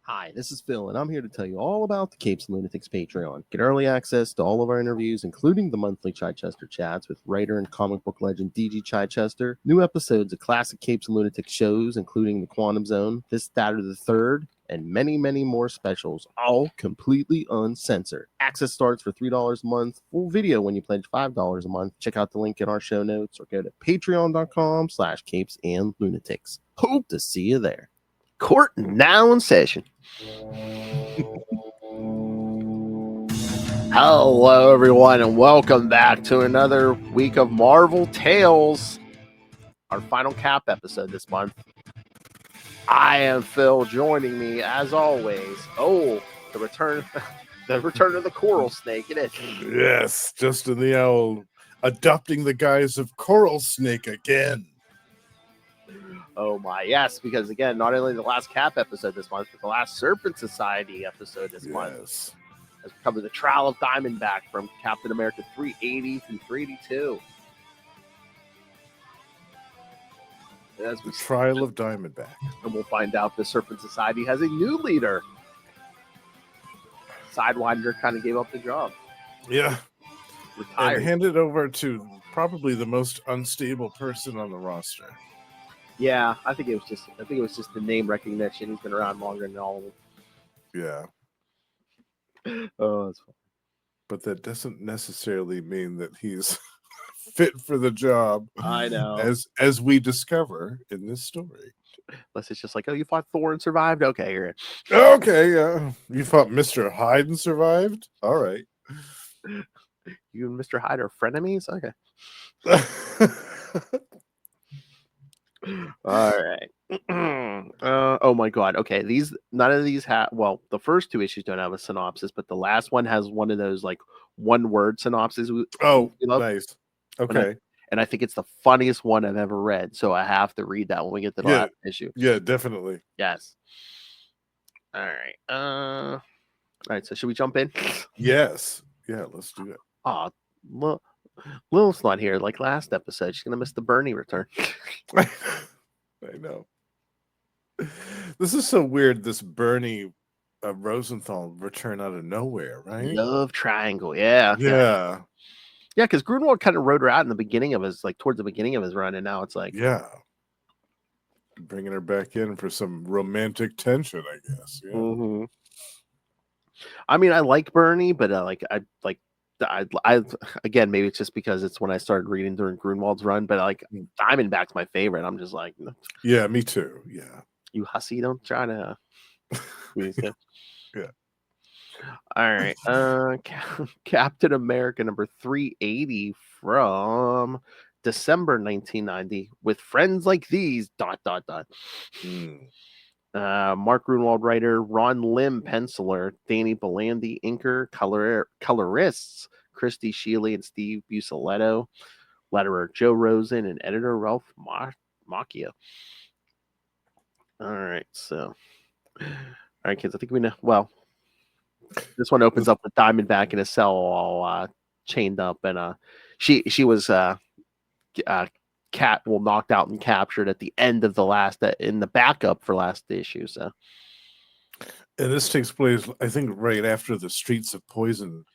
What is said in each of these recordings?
Hi, this is Phil, and I'm here to tell you all about the Capes and Lunatics Patreon. Get early access to all of our interviews, including the monthly Chichester chats with writer and comic book legend DG Chichester, new episodes of classic Capes and Lunatics shows, including The Quantum Zone, This, That, or the Third, and many, many more specials, all completely uncensored. Access starts for $3 a month, full video when you pledge $5 a month. Check out the link in our show notes or go to patreon.com/capesandlunatics. Hope to see you there. Court now in session. Hello, everyone, and welcome back to another week of Marvel Tales, our final Cap episode this month. I am Phil. Joining me, as always, the return of the coral snake. It is. Yes, Justin the Owl, adopting the guise of coral snake again. Oh my, yes, because again, not only the last Cap episode this month, but the last Serpent Society episode this month. Yes. As we cover the trial of Diamondback from Captain America 380 through 382. As we The trial of Diamondback. And we'll find out the Serpent Society has a new leader. Sidewinder kind of gave up the job. Yeah. Retired. And handed over to probably the most unstable person on the roster. Yeah, I think it was just the name recognition. He's been around longer than all of them. Yeah. Oh, that's fun. But that doesn't necessarily mean that he's fit for the job. I know. As we discover in this story. Unless it's just like, oh, you fought Thor and survived? Okay, you're in. Okay, yeah. You fought Mr. Hyde and survived? All right. You and Mr. Hyde are frenemies? Okay. All right. Oh my god. Okay, none of these have. Well, the first two issues don't have a synopsis, but the last one has one of those like one-word synopses. Nice. Okay. And I think it's the funniest one I've ever read, so I have to read that when we get to the last issue. Yeah, definitely. Yes. All right. All right. So should we jump in? Yes. Yeah, let's do it. Oh, Lil's not here like last episode. She's gonna miss the Bernie return. I know. This is so weird. This Bernie Rosenthal return out of nowhere, right? Love triangle, yeah. Yeah, because Grunwald kind of wrote her out in the beginning of towards the beginning of his run, and now it's like, yeah, bringing her back in for some romantic tension, I guess. Yeah. Mm-hmm. I mean, I like Bernie, but I again, maybe it's just because it's when I started reading during Grunwald's run, but like Diamondback's my favorite. I'm just like, yeah, me too. Yeah, you hussy, don't try to. Yeah. All right. Captain America number 380 from December 1990 with friends like these. ... Mark Grunwald writer, Ron Lim penciler, Danny Belandi inker, colorists Christy Shealy and Steve Bucceletto, letterer Joe Rosen, and editor Ralph Macchio. All right, so kids, I think we know. Well, this one opens up with Diamondback in a cell, all chained up, and she was knocked out and captured at the end of the last in the backup for last issue. So, and this takes place, I think, right after the Streets of Poison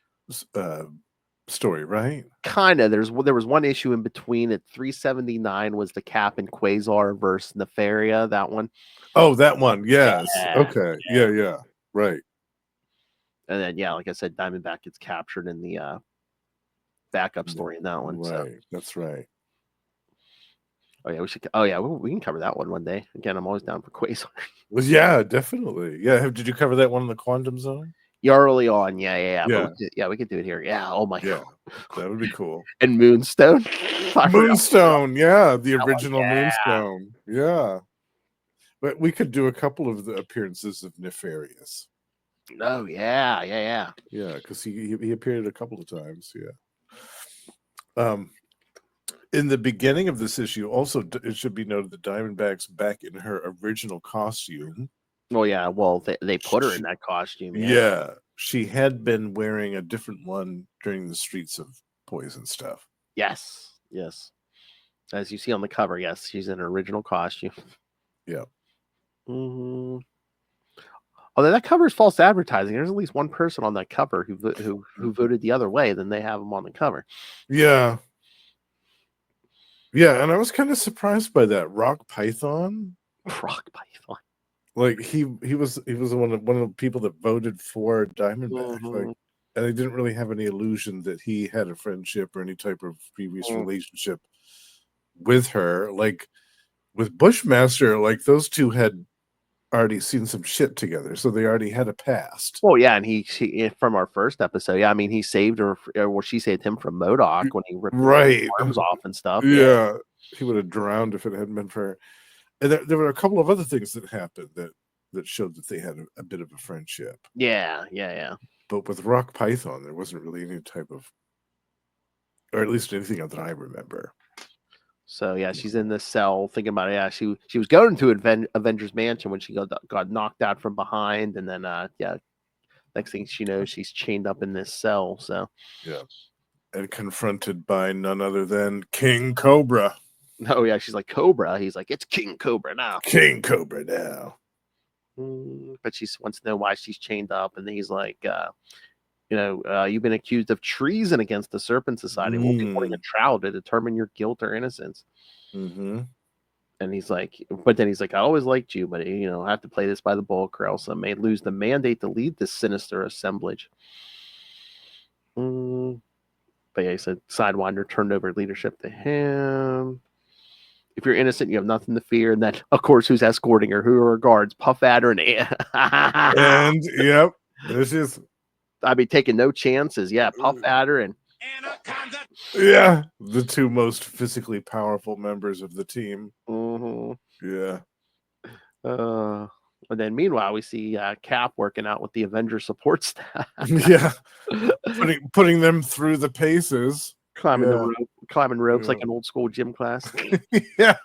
story, right? Kind of. There was one issue in between. At 379 was the Cap and Quasar versus Nefaria. That one. Oh, that one. Yes. Yeah. Okay. Yeah. Right. And then, like I said, Diamondback gets captured in the backup story in that one. Right. So. That's right. Oh yeah, we should. Oh yeah, we can cover that one day. Again, I'm always down for Quasar. Well, yeah, definitely. Yeah. Did you cover that one in the Quantum Zone? Yeah, early on. Yeah. Yeah. We could do it here. Yeah. Oh my god. That would be cool. And Moonstone. Moonstone. Yeah. The original Moonstone. Yeah. But we could do a couple of the appearances of Nefarious. Oh yeah. Yeah, because he appeared a couple of times. Yeah. In the beginning of this issue, also it should be noted that Diamondback's back in her original costume. Oh yeah. Well, they put her in that costume. Yeah. She had been wearing a different one during the Streets of Poison stuff. Yes. As you see on the cover, yes, she's in her original costume. Yeah. Mm-hmm. Although that cover is false advertising. There's at least one person on that cover who voted the other way. Then they have him on the cover. Yeah. Yeah, and I was kind of surprised by that. Rock Python. Rock Python. Like he was one of the people that voted for Diamondback. Like, and I didn't really have any illusion that he had a friendship or any type of previous relationship with her. Like with Bushmaster, like those two had already seen some shit together, so they already had a past. Well, yeah, and he from our first episode, yeah, I mean, he saved her, or she saved him from MODOK when he ripped his arms off and stuff. Yeah, he would have drowned if it hadn't been for her. And there were a couple of other things that happened that showed that they had a bit of a friendship. Yeah. But with Rock Python, there wasn't really any type of, or at least anything that I remember. So yeah, she's in this cell thinking about it. Yeah, she was going to Avengers Mansion when she got knocked out from behind, and then next thing she knows, she's chained up in this cell. So yeah, and confronted by none other than King Cobra. Oh yeah, she's like Cobra. He's like, it's King Cobra now. King Cobra now. But she wants to know why she's chained up, and he's like, you've been accused of treason against the Serpent Society. We'll be holding a trial to determine your guilt or innocence. Mm-hmm. And he's like, I always liked you, but I have to play this by the book, or else I may lose the mandate to lead this sinister assemblage. But yeah, he said Sidewinder turned over leadership to him. If you're innocent, you have nothing to fear. And then, of course, who's escorting her? Who are her guards? Puff Adder and yep, this is. I mean, taking no chances. Yeah, Puff Adder and Anaconda. Yeah, the two most physically powerful members of the team. Yeah. And then meanwhile, we see Cap working out with the Avenger support staff. Yeah, putting them through the paces, climbing ropes like an old school gym class. Yeah.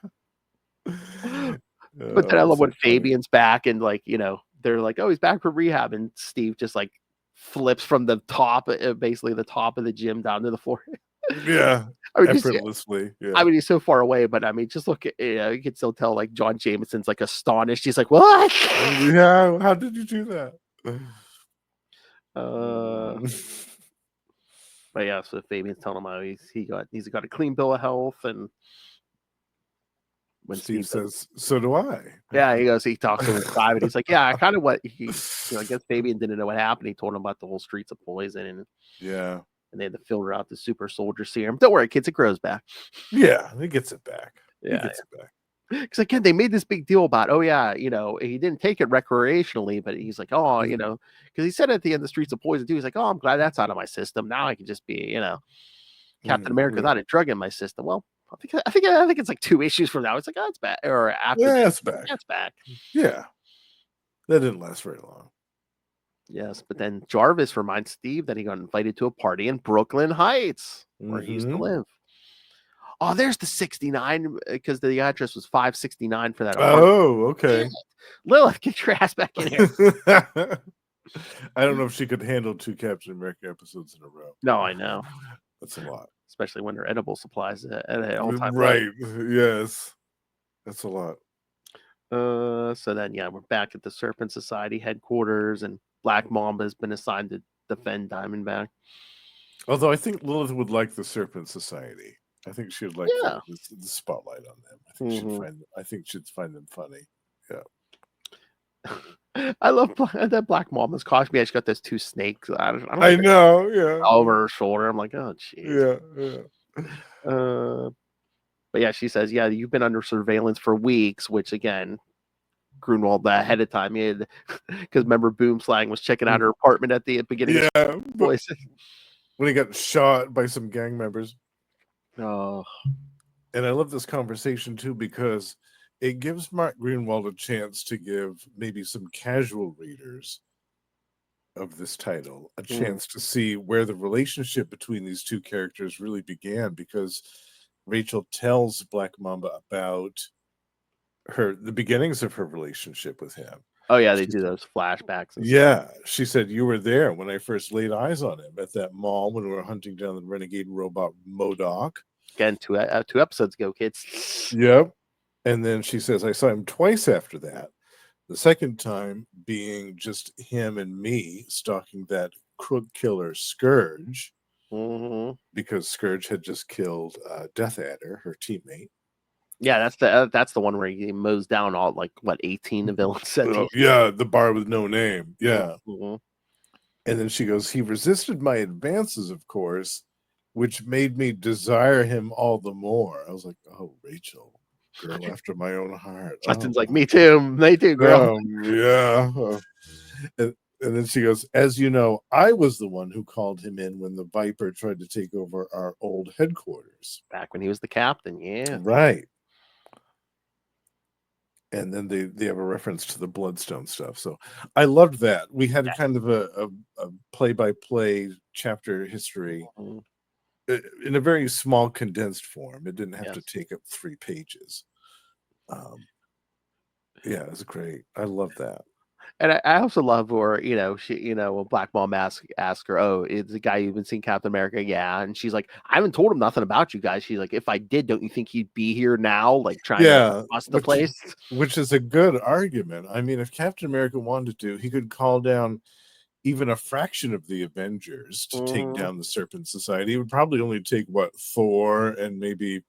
But then I love when Fabian's back and they're like, oh, he's back from rehab, and Steve just like flips from the top, basically the top of the gym down to the floor. Yeah, I mean, effortlessly. Yeah. I mean, he's so far away, but I mean, just look at you can still tell like John Jameson's like astonished. He's like, what? Yeah, how did you do that? But yeah, so Fabian's telling him how he's got a clean bill of health, and when Steve says, "So do I." Yeah, he talks to him in private. He's like, "Yeah, kind of what he." I guess Fabian didn't know what happened. He told him about the whole streets of poison, and and they had to filter out the super soldier serum. Don't worry, kids, it grows back. Yeah, he gets it back. Yeah, he gets it back. Because again, they made this big deal about, he didn't take it recreationally, but he's like, because he said at the end, the streets of poison too. He's like, oh, I'm glad that's out of my system. Now I can just be, Captain America without a drug in my system. Well, I think it's like 2 issues from now. It's like, oh, it's back, or after it's back. It's back. Yeah, that didn't last very long. Yes, but then Jarvis reminds Steve that he got invited to a party in Brooklyn Heights, where he used to live. Oh, there's the 69, because the address was 569 for that apartment. Oh, okay. Lilith, get your ass back in here. I don't know if she could handle 2 Captain America episodes in a row. No, I know. That's a lot. Especially when they're edible supplies at all time. Right. Yes. That's a lot. So then, we're back at the Serpent Society headquarters, and Black Mamba has been assigned to defend Diamondback. Although I think Lilith would like the Serpent Society. I think she would like the spotlight on them. I think she'd find them funny. Yeah. I love that Black Mama's costume. She's got those 2 snakes. I know. Yeah. Over her shoulder. I'm like, oh, jeez. Yeah. But yeah, she says, yeah, you've been under surveillance for weeks, which again, Grunwald ahead of time, because remember Boomslang was checking out her apartment at the beginning. Yeah. When he got shot by some gang members. Oh. And I love this conversation too, because it gives Mark Grunwald a chance to give maybe some casual readers of this title a chance to see where the relationship between these 2 characters really began, because Rachel tells Black Mamba about the beginnings of her relationship with him. Oh yeah, they do those flashbacks. She said, you were there when I first laid eyes on him at that mall when we were hunting down the renegade robot MODOK. Again, 2 episodes ago, kids. Yep. And then she says, I saw him twice after that. The second time being just him and me stalking that crook killer Scourge, Mm-hmm. because Scourge had just killed Death Adder, her teammate. Yeah, that's the one where he mows down all like what 18 the villains said. Oh, yeah, the bar with no name. Yeah. Mm-hmm. And then she goes, he resisted my advances, of course, which made me desire him all the more. I was like, oh, Rachel, girl after my own heart. Justin's Oh, like, me too, girl. yeah. And then she goes, as you know, I was the one who called him in when the Viper tried to take over our old headquarters. Back when he was the captain, yeah. Right. And then they have a reference to the Bloodstone stuff. So I loved that. We had kind of a play-by-play chapter history in a very small, condensed form. It didn't have to take up 3 pages. Yeah, it was great. I love that. And I also love where, when Black Mom asks her, "Oh, is the guy you've been seeing Captain America?" Yeah. And she's like, "I haven't told him nothing about you guys." She's like, "If I did, don't you think he'd be here now, like trying to bust the place?" Which is a good argument. I mean, if Captain America wanted to, he could call down even a fraction of the Avengers to take down the Serpent Society. It would probably only take, what, Thor and maybe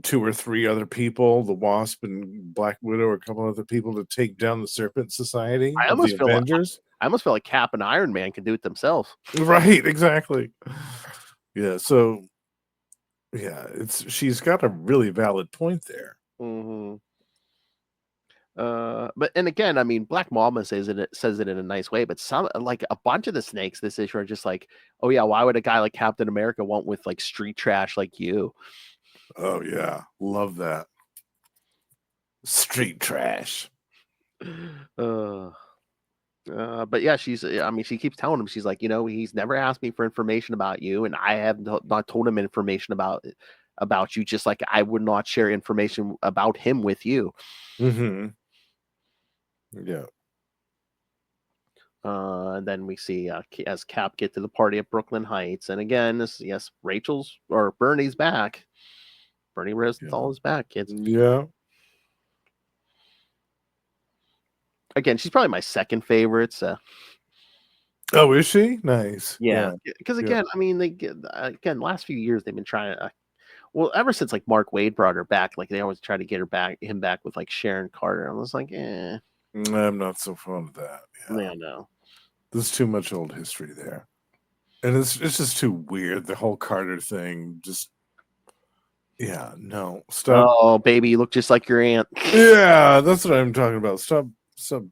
2 or 3 other people, the Wasp and Black Widow, or a couple other people to take down the Serpent Society of the Avengers. I almost feel like Cap and Iron Man can do it themselves. Right, exactly. Yeah, so yeah, she's got a really valid point there. But and again, I mean, Black Mama says it in a nice way, but some like a bunch of the snakes this issue are just like, oh yeah, why would a guy like Captain America want with like street trash like you? Oh yeah, love that. Street trash. But yeah, I mean, she keeps telling him, she's like, he's never asked me for information about you, and I have not told him information about you, just like I would not share information about him with you. Mm-hmm. Yeah. And then we see as Cap get to the party at Brooklyn Heights, and again, Rachel's or Bernie's back. Bernie Rosenthal is back, kids. Yeah. Again, she's probably my second favorite. So. Oh, is she? Nice. Yeah, because again, I mean, last few years they've been trying to. Well, ever since like Mark Waid brought her back, like they always try to get him back with like Sharon Carter. I was like, I'm not so fond of that. Yeah, no. There's too much old history there. And it's just too weird. The whole Carter thing, just no. Stop. Oh, baby, you look just like your aunt. Yeah, that's what I'm talking about. Stop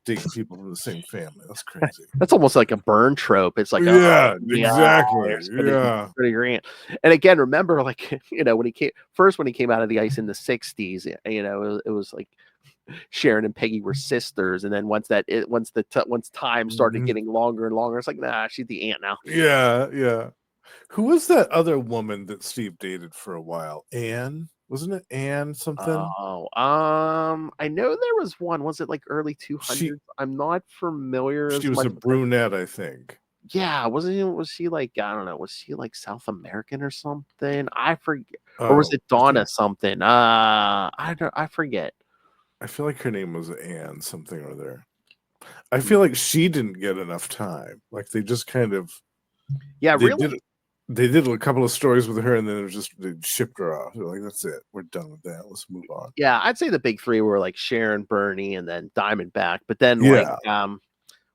dating people from the same family. That's crazy. That's almost like a Byrne trope. It's like, exactly. Yeah. Your aunt. And again, remember, like, when he came out of the ice in the 60s, it was like Sharon and Peggy were sisters, and then once time started getting longer and longer, it's like, nah, she's the aunt now. Yeah. Who was that other woman that Steve dated for a while? Anne? Wasn't it Anne something? Oh, I know there was one. Was it like early 200s? I'm not familiar. She was a brunette, I think. Yeah, was she like, I don't know, was she like South American or something? I forget. Or was it Donna something? I forget. I feel like her name was Anne something or other. I feel like she didn't get enough time. Like they just kind of really. They did a couple of stories with her, and then they shipped her off. They're like, that's it. We're done with that. Let's move on. Yeah, I'd say the big 3 were like Sharon, Bernie, and then Diamondback. But then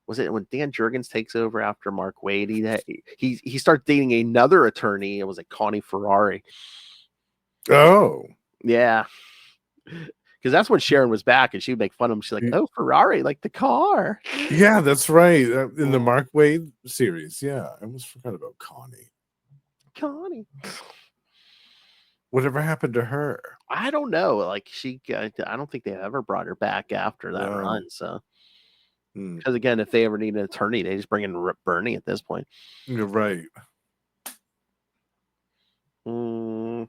was it when Dan Jurgens takes over after Mark Waid? He starts dating another attorney. It was like Connie Ferrari. Oh, yeah, because that's when Sharon was back, and she'd make fun of him. She's like, "Oh, Ferrari, like the car." Yeah, that's right. In the Mark Waid series, I almost forgot about Connie. Whatever happened to her? I don't know. Like I don't think they ever brought her back after that run. So. Because again, if they ever need an attorney, they just bring in Bernie at this point. You're right. So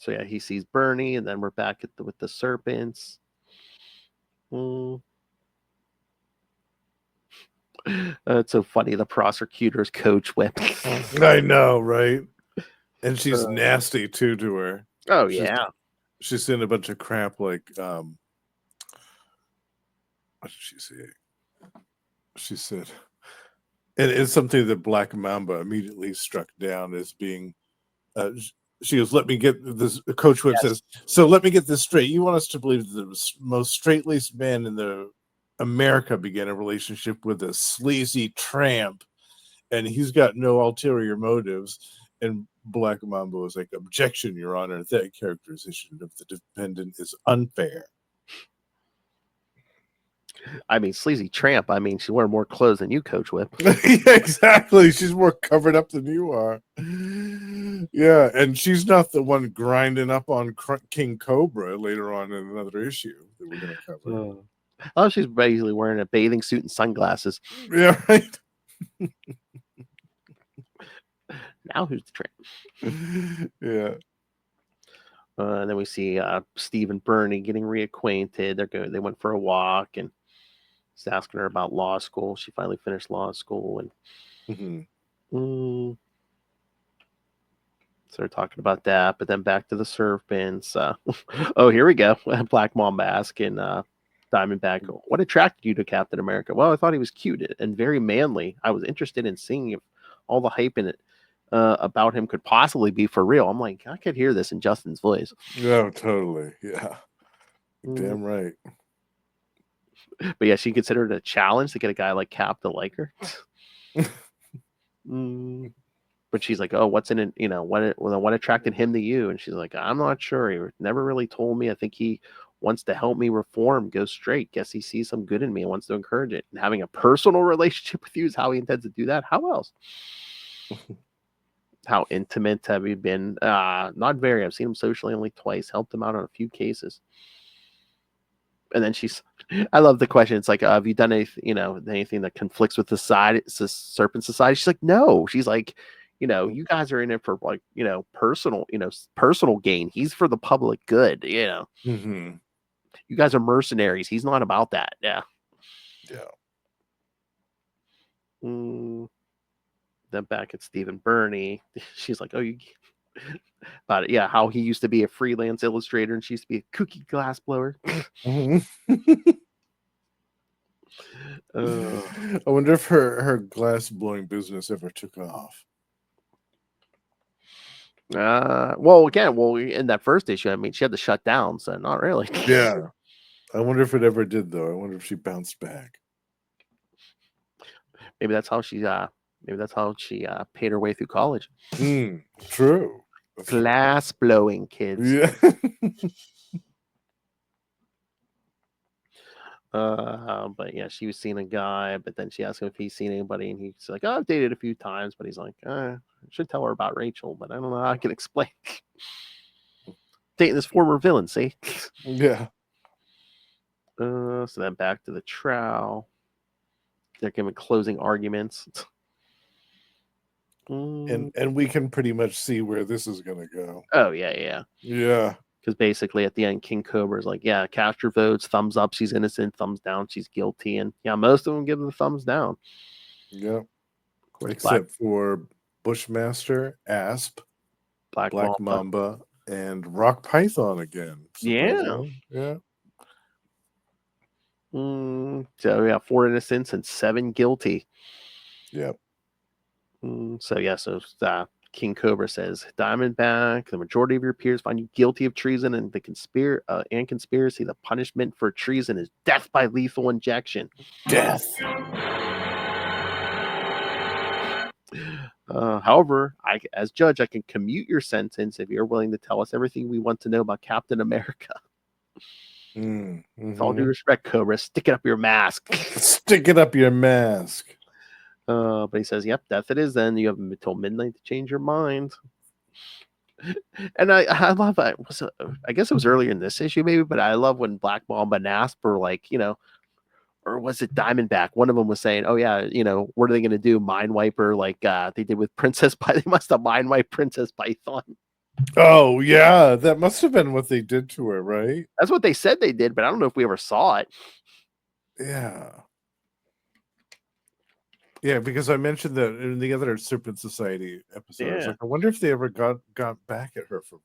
yeah, he sees Bernie, and then we're back with the serpents. It's so funny. The prosecutor's coach whip. I know, right? And she's nasty too to her. Oh yeah. She's saying a bunch of crap like what did she say? She said, and it's something that Black Mamba immediately struck down as being. She goes, "Let me get this." Coach Whip says, "So let me get this straight. You want us to believe that the most straight-laced man in the America began a relationship with a sleazy tramp, and he's got no ulterior motives." And Black Mamba was like, "Objection, Your Honor. That characterization of the defendant is unfair." I mean, sleazy tramp. I mean, she's wearing more clothes than you, Coach Whip. Yeah, exactly. She's more covered up than you are. Yeah, and she's not the one grinding up on King Cobra later on in another issue that we're going to cover. Oh, she's basically wearing a bathing suit and sunglasses. Yeah, right. Now who's the tramp? Yeah. And then we see Steve and Bernie getting reacquainted. They went for a walk, and he's asking her about law school. She finally finished law school, and so they're talking about that. But then back to the Serpents. Oh, here we go. Black Mamba asking Diamondback, "What attracted you to Captain America?" "Well, I thought he was cute and very manly. I was interested in seeing if all the hype in it about him could possibly be for real." I'm like, I could hear this in Justin's voice. No, totally. Yeah. Damn right. But yeah, she considered it a challenge to get a guy like Cap to like her. But she's like, "Oh, what's in it? You know, what attracted him to you?" And she's like, "I'm not sure. He never really told me. I think he wants to help me reform, go straight. Guess he sees some good in me and wants to encourage it. And having a personal relationship with you is how he intends to do that. How else?" "How intimate have you been?" Not very. I've seen him socially only twice. Helped him out on a few cases." And then I love the question. It's like, "Have you done anything that conflicts with the Serpent Society?" She's like, "No." She's like, "You guys are in it for like, personal gain. He's for the public good. You guys are mercenaries. He's not about that." Yeah. Yeah. Then back at Steve and Bernie, she's like, "Oh, you." About it, yeah, how he used to be a freelance illustrator and she used to be a cookie glass blower. I wonder if her glass blowing business ever took off. Well, in that first issue, I mean, she had to shut down, so not really. Yeah. I wonder if it ever did, though. I wonder if she bounced back. Maybe that's how she paid her way through college. True. Glass blowing, kids. Yeah. But yeah, she was seeing a guy, but then she asked him if he's seen anybody, and he's like, "Oh, I've dated a few times," but he's like, "I should tell her about Rachel, but I don't know how I can explain." Dating this former villain, see? Yeah. So then back to the trial. They're giving closing arguments. And we can pretty much see where this is going to go. Oh, yeah. Yeah. Because basically at the end, King Cobra is like, "Yeah, cast your votes. Thumbs up, she's innocent. Thumbs down, she's guilty." And yeah, most of them give the thumbs down. Yeah. Except for Bushmaster, Asp, Black Mamba, and Rock Python again. Surprisingly. Yeah. So yeah, 4 innocents and 7 guilty. Yep. So King Cobra says, "Diamondback, the majority of your peers find you guilty of treason and conspiracy. The punishment for treason is death by lethal injection." Death. However, as judge, I can commute your sentence if you're willing to tell us everything we want to know about Captain America. With all due respect, Cobra, stick it up your mask. Stick it up your mask. But he says, "Yep, death it is then. You have until midnight to change your mind." And I love it. I guess it was earlier in this issue, maybe, but I love when Black Mamba and Asp were like, or was it Diamondback? One of them was saying, "Oh yeah, what are they going to do? Mind wipe her like they did with Princess Python? They must have mind wiped Princess Python." Oh yeah, that must have been what they did to her, right? That's what they said they did, but I don't know if we ever saw it. Yeah. Yeah, because I mentioned that in the other Serpent Society episode. I was Yeah. like, I wonder if they ever got back at her for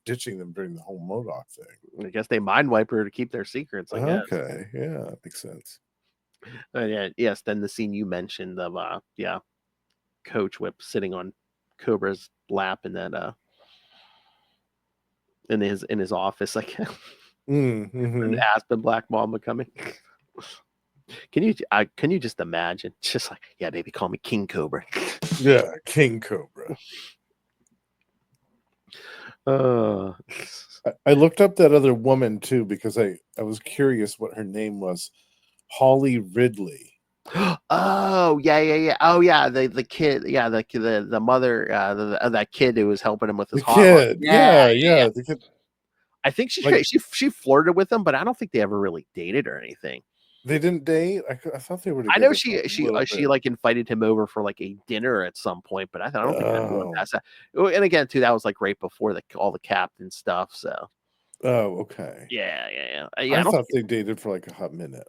ditching them during the whole MODOK thing. I guess they mind wipe her to keep their secrets, I guess. Okay, yeah, that makes sense. Yeah, yes, then the scene you mentioned of Coach Whip sitting on Cobra's lap in that in his office, like an Mm-hmm. Aspen Black Mamba coming. Can you just imagine? Just like, yeah, baby, call me King Cobra. Yeah, King Cobra. Uh, I looked up that other woman too because I was curious what her name was. Holly Ridley. oh yeah. Oh yeah, the kid, yeah, the mother, that kid who was helping him with his The hotline. kid. Yeah. Yeah. The kid. I think Like she flirted with him, but I don't think they ever really dated or anything. they didn't date. I thought they were I know together for a little she bit. like invited him over for like a dinner at some point, but I don't think that went Oh. past that. Oh, and again, too, that was like right before all the captain stuff. So Oh, okay. yeah. I thought they dated for like a hot minute.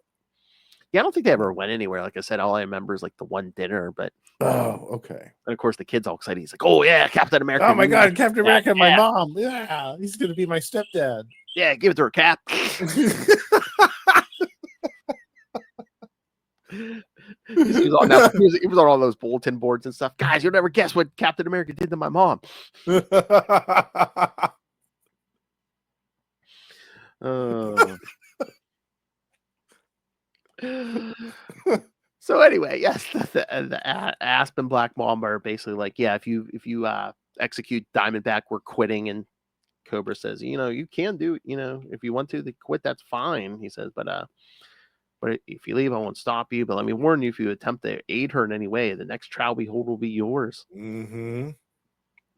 Yeah, I don't think they ever went anywhere. Like I said, all I remember is like the one dinner, but Oh, okay. and of course the kid's all excited. He's like, "Oh yeah, Captain America!" Oh my God, Captain America, my yeah, mom. Yeah, he's gonna be my stepdad. yeah, give it to her, Cap. He was on all those bulletin boards and stuff. Guys, you'll never guess what Captain America did to my mom. So anyway, yes, the Aspen Black Mamba are basically like, yeah, if you execute Diamondback, we're quitting. And Cobra says, you can do, if you want to quit, that's fine. He says, but if you leave, I won't stop you. But let me warn you, if you attempt to aid her in any way, the next trial we hold will be yours. Mm-hmm.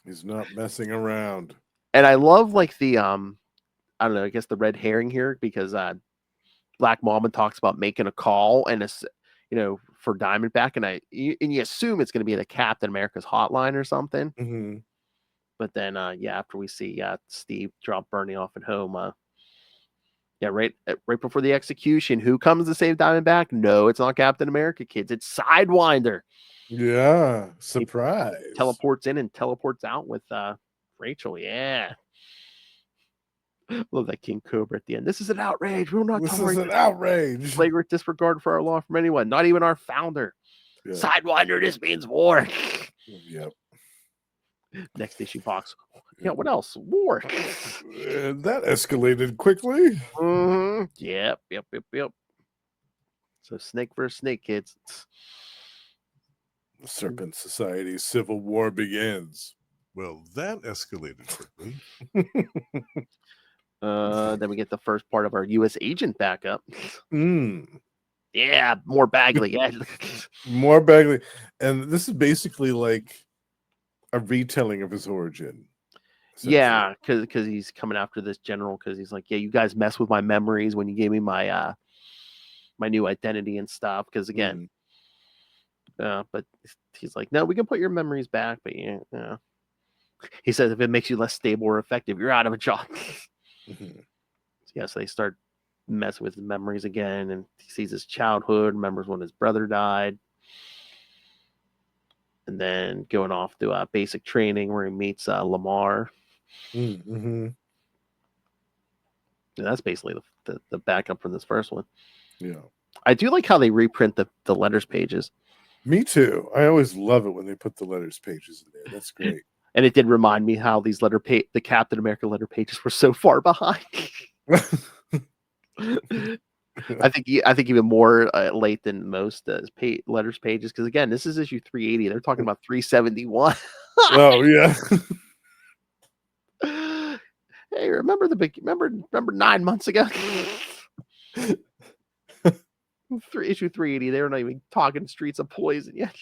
He's not messing around. And I love like the I don't know, I guess the red herring here, because Black Mamba talks about making a call and it's for Diamondback, and you assume it's going to be the Captain America's hotline or something. Mm-hmm. But then after we see Steve drop Bernie off at home, right before the execution, who comes to save Diamondback? No, it's not Captain America, kids. It's Sidewinder. Yeah, surprise. He teleports in and teleports out with Rachel. Yeah. Love that King Cobra at the end. This is an outrage. We will not This is tolerate an outrage. flagrant disregard for our law from anyone, not even our founder. Yeah. Sidewinder, this means war. Yep. Next issue box. Yeah, what else? War. That escalated quickly. Mm-hmm. Yep. So snake versus snake, kids. Serpent Society civil war begins. Well, that escalated quickly. Then we get the first part of our U.S. agent backup. Yeah, more Bagley. Yeah. More Bagley. And this is basically like a retelling of his origin. Yeah, because he's coming after this general because he's like, yeah, you guys mess with my memories when you gave me my my new identity and stuff. Because again, but he's like, no, we can put your memories back, but yeah. He says if it makes you less stable or effective, you're out of a job. So they start messing with his memories again, and he sees his childhood, remembers when his brother died, and then going off to basic training where he meets Lamar. And that's basically the backup from this first one. Yeah, I do like how they reprint the letters pages. Me too. I always love it when they put the letters pages in there. That's great. And it did remind me how these the Captain America letter pages were so far behind. I think even more late than most letters pages, because again, this is issue 380. They're talking about 371. Oh yeah. Hey, remember 9 months ago? Issue 380. They were not even talking Streets of Poison yet.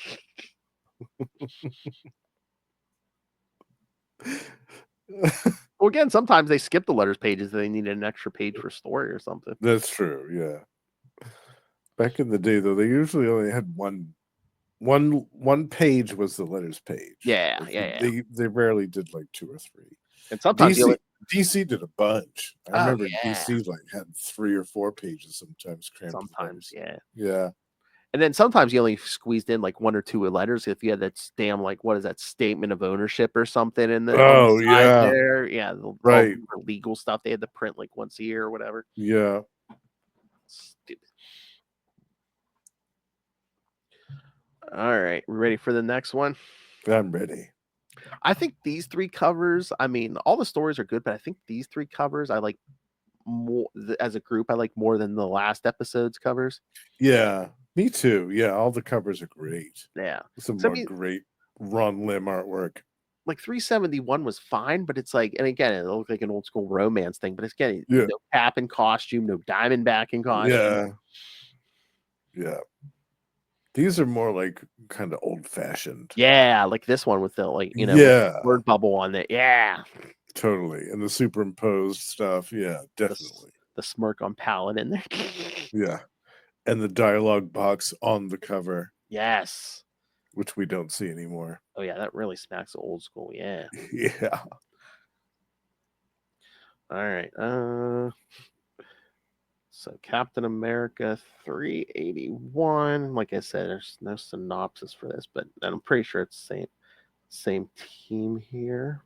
Well, again, sometimes they skip the letters pages. They needed an extra page for story or something. That's true. Yeah. Back in the day, though, they usually only had one page was the letters page. Yeah. They rarely did like 2 or 3. And sometimes DC did a bunch. I remember yeah. DC like had 3 or 4 pages sometimes crammed. Sometimes, yeah. Yeah. And then sometimes you only squeezed in like one or two letters if you had that damn like what is that statement of ownership or something on the Oh, side yeah. there. Yeah, all Right. the legal stuff they had to print like once a year or whatever. Yeah. Stupid. All right, we ready for the next one? I'm ready. I think these three covers. I mean, all the stories are good, but I think these three covers I like more as a group. I like more than the last episode's covers. Yeah. Me too. Yeah. All the covers are great. Yeah, Some so I more mean, great Ron Lim artwork. like 371 was fine, but it's like, and again, it looked like an old school romance thing, but it's getting Yeah. no Cap in costume, no Diamondback in costume. Yeah. Yeah. These are more like kind of old fashioned. Yeah, like this one with the like, with Yeah. the word bubble on it. Yeah. Totally. And the superimposed stuff. Yeah, definitely. The smirk on Paladin there. Yeah. And the dialogue box on the cover, Yes. which we don't see anymore. Oh yeah, that really smacks of old school. Yeah. Yeah. All right. So Captain America 381. Like I said, there's no synopsis for this, but I'm pretty sure it's the same team here.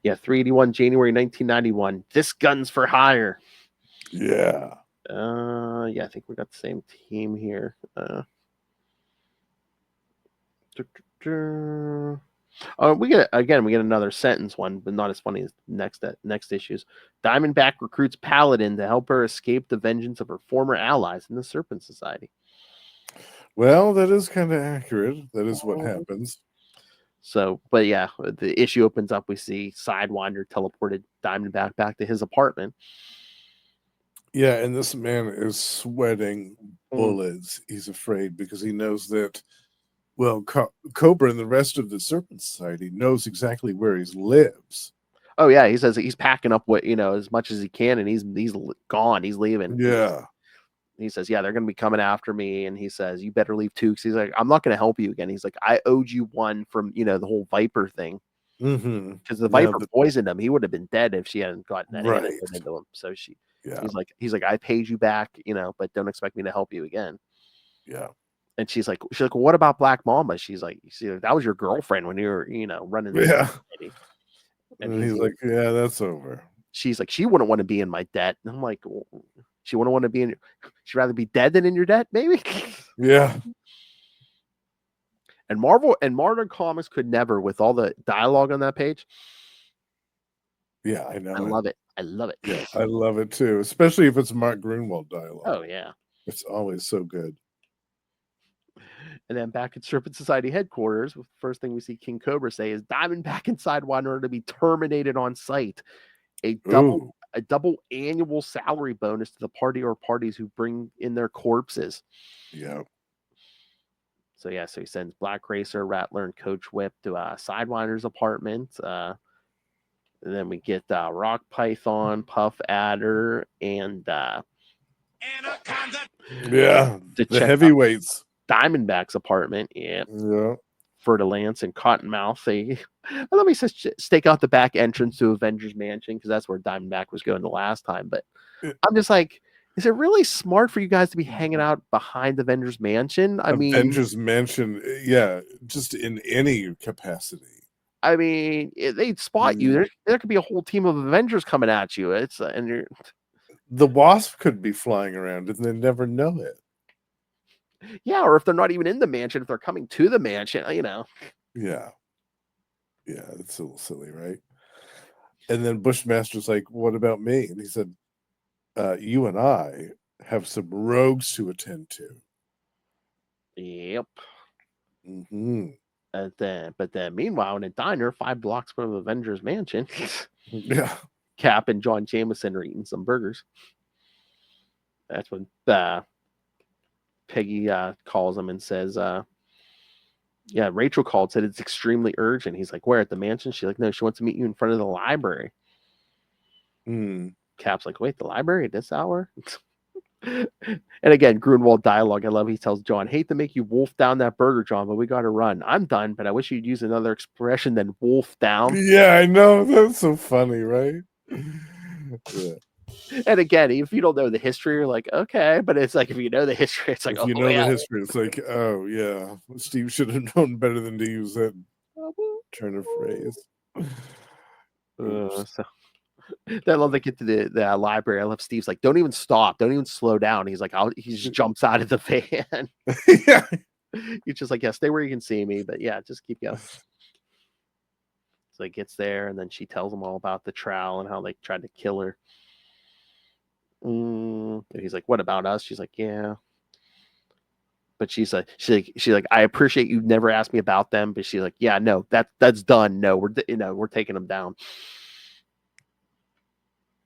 Yeah, 381 January 1991. This gun's for hire. Yeah. Yeah, I think we got the same team here. We get another sentence one, but not as funny as next issues. Diamondback recruits Paladin to help her escape the vengeance of her former allies in the Serpent Society. Well, that is kind of accurate. That is what happens. So, but yeah, the issue opens up. We see Sidewinder teleported Diamondback back to his apartment. Yeah, and this man is sweating bullets. He's afraid because he knows that, well, Cobra and the rest of the Serpent Society knows exactly where he lives. Oh yeah, he says he's packing up what as much as he can, and he's gone. He's leaving. Yeah. He says, yeah, they're going to be coming after me. And he says, you better leave too. Because he's like, I'm not going to help you again. He's like, I owed you one from, the whole Viper thing. Because the Viper poisoned him. He would have been dead if she hadn't gotten that antidote into him. So he's like, I paid you back, but don't expect me to help you again. Yeah. And she's like, well, what about Black Mamba? She's like, that was your girlfriend when you were, running. Yeah. And he's like, yeah, that's over. She's like, she wouldn't want to be in my debt. And I'm like, well, she wouldn't want to be in. She'd rather be dead than in your debt, maybe. Yeah. And Marvel and Modern Comics could never, with all the dialogue on that page. Yeah, I know. I love it. I love it. Yeah, I love it too, especially if it's Mark Grunwald dialogue. Oh yeah, it's always so good. And then back at Serpent Society headquarters, the first thing we see King Cobra say is Diamondback and Sidewinder are to be terminated on sight. A double annual salary bonus to the party or parties who bring in their corpses. Yeah. So he sends Black Racer, Rattler, and Coach Whip to Sidewinder's apartment. And then we get Rock Python, Puff Adder, and Anaconda. Yeah, the heavyweights. Diamondback's apartment. Yeah. Fer-de-Lance and Cottonmouth. I love he says stake out the back entrance to Avengers Mansion because that's where Diamondback was going the last time. But I'm just like, is it really smart for you guys to be hanging out behind Avengers Mansion? Avengers Mansion, yeah, just in any capacity. I mean, they'd spot you. There could be a whole team of Avengers coming at you. The Wasp could be flying around and they never know it. Yeah, or if they're not even in the mansion, if they're coming to the mansion, Yeah. Yeah, it's a little silly, right? And then Bushmaster's like, what about me? And he said, you and I have some rogues to attend to. Yep. But then meanwhile, in a diner 5 blocks from Avengers Mansion, yeah, Cap and John Jameson are eating some burgers. That's when Peggy calls him and says, Rachel called, said it's extremely urgent. He's like, where, at the mansion? She's like, no, she wants to meet you in front of the library. Cap's like, wait, the library at this hour? And again, Grunwald dialogue. I love he tells John, hate to make you wolf down that burger, John, but we got to run. I'm done, but I wish you'd use another expression than wolf down. Yeah, I know. That's so funny, right? Yeah. And again, if you don't know the history, you're like, okay, but it's like if you know the history, it's like, If you oh know yeah. the history, it's like, oh yeah, Steve should have known better than to use that turn of phrase. Oops. So I love they get to the library. I love Steve's like, don't even stop, don't even slow down. He's like, he just jumps out of the van. Yeah. He's just like, yeah, stay where you can see me, but yeah, just keep going. So he gets there, and then she tells him all about the trowel and how they tried to kill her. And he's like, what about us? She's like, yeah. But she's like, I appreciate you never asked me about them. But she's like, yeah, no, that's done. No, we're taking them down.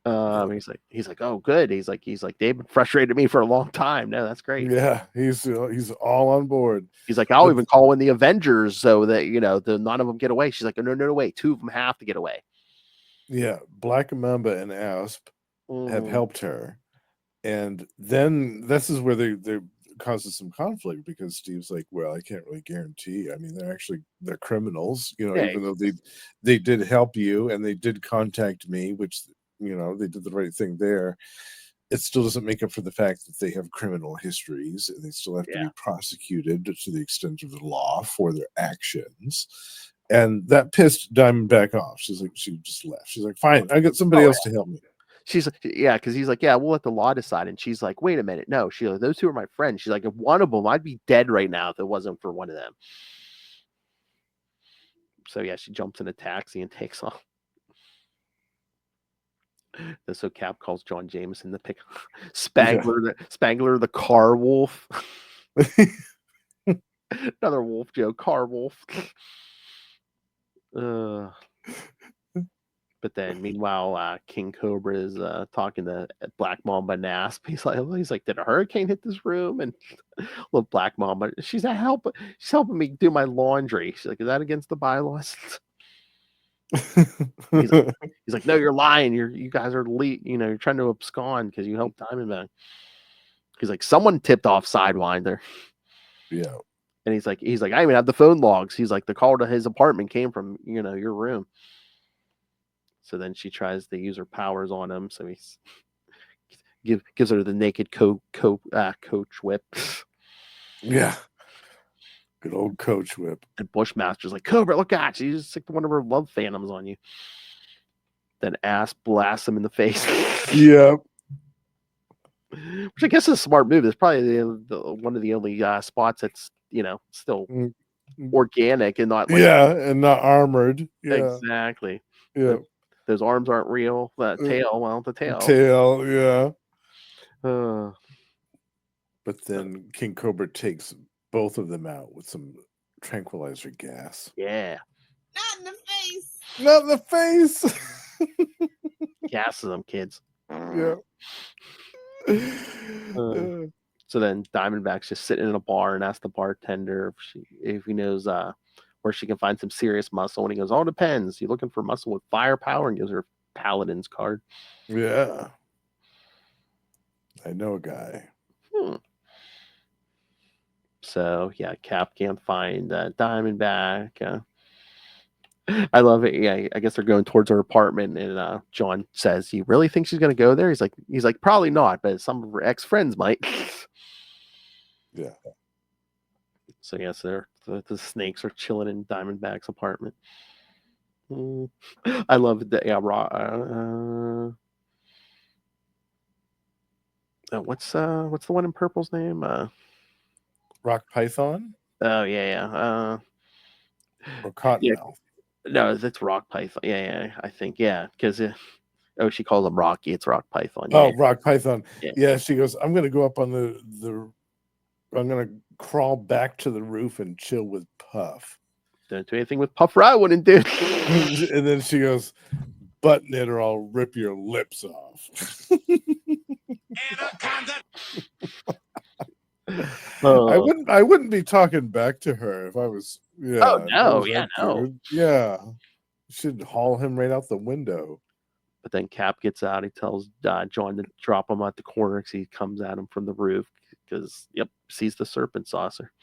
He's like, oh, good. He's like, they've been frustrated me for a long time. No, that's great. Yeah, he's all on board. He's like, I'll even call in the Avengers so that none of them get away. She's like, no, wait, 2 of them have to get away. Yeah, Black Mamba and Asp have helped her, and then this is where they causes some conflict because Steve's like, well, I can't really guarantee. I mean, they're criminals, even though they did help you and they did contact me, which they did the right thing there. It still doesn't make up for the fact that they have criminal histories and they still have to be prosecuted to the extent of the law for their actions. And that pissed Diamondback off. She's like, she just left. She's like, fine, I got somebody else to help me. She's like, yeah, because he's like, yeah, we'll let the law decide. And she's like, wait a minute, no. She's like, those 2 are my friends. She's like, if one of them, I'd be dead right now if it wasn't for one of them. So yeah, she jumps in a taxi and takes off. And so Cap calls John Jameson to pick Spangler the car wolf. Another wolf joke, car wolf. But then, meanwhile, King Cobra is talking to Black Mamba and Asp. He's like, did a hurricane hit this room? And little Black Mamba, she's helping me do my laundry. She's like, is that against the bylaws? he's like, no, you're lying. You guys are you're trying to abscond because you helped Diamondback. He's like, someone tipped off Sidewinder. Yeah. And he's like, I even have the phone logs. He's like, the call to his apartment came from your room. So then she tries to use her powers on him. So he's gives her the naked coach whip. Yeah. Good old coach whip. And Bushmaster's like, Cobra, look at you. You just sick one of her love phantoms on you. Then Asp blasts him in the face. Yeah. Which I guess is a smart move. It's probably one of the only spots that's still organic and not and not armored. Yeah. Exactly. Yeah. Those arms aren't real. The tail, yeah. But then King Cobra takes both of them out with some tranquilizer gas. Yeah. Not in the face. Not in the face. Gases them, kids. Yeah. So then Diamondback's just sitting in a bar and asks the bartender if he knows where she can find some serious muscle. And he goes, all depends. You looking for muscle with firepower? And gives her Paladin's card. Yeah. I know a guy. So yeah, Cap can't find Diamondback. I love it. Yeah, I guess they're going towards her apartment, and John says, "You really think she's going to go there?" He's like, probably not, but some of her ex-friends might. Yeah. So yes, the snakes are chilling in Diamondback's apartment. I love that. Yeah, what's the one in purple's name? Rock Python? Oh yeah. Or Cottonmouth? No, that's Rock Python. Yeah, I think because she calls him Rocky. It's Rock Python. Oh, Rock Python. Yeah, she goes, I'm going to go up on I'm going to crawl back to the roof and chill with Puff. Don't do anything with Puff I wouldn't do. And then she goes, button it or I'll rip your lips off. I wouldn't be talking back to her if I was. Yeah. Oh no! Yeah, no. Yeah, should haul him right out the window. But then Cap gets out. He tells John to drop him at the corner because he comes at him from the roof because sees the serpent saucer.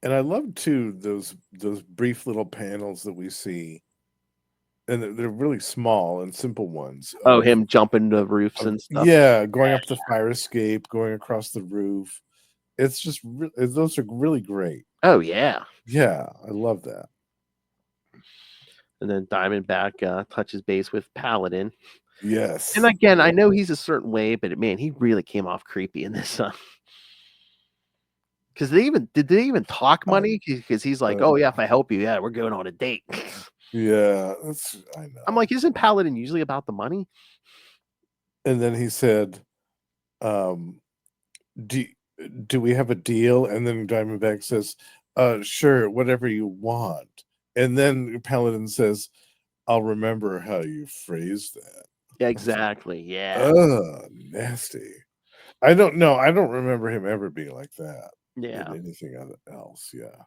And I love too those brief little panels that we see and they're really small and simple ones. Oh, him jumping the roofs and stuff. Yeah, going up the fire escape, going across the roof. It's just those are really great. Oh yeah. Yeah, I love that. And then Diamondback touches base with Paladin. Yes. And again, I know he's a certain way, but man, he really came off creepy in this. Because did they even talk money? Because he's like, oh yeah, if I help you, yeah, we're going on a date. Yeah, I know. I'm like, isn't Paladin usually about the money? And then he said, do we have a deal? And then Diamondback says, sure, whatever you want. And then Paladin says, I'll remember how you phrased that. Yeah, exactly. Yeah. Nasty. I don't know. I don't remember him ever being like that. Yeah. In anything else. Yeah.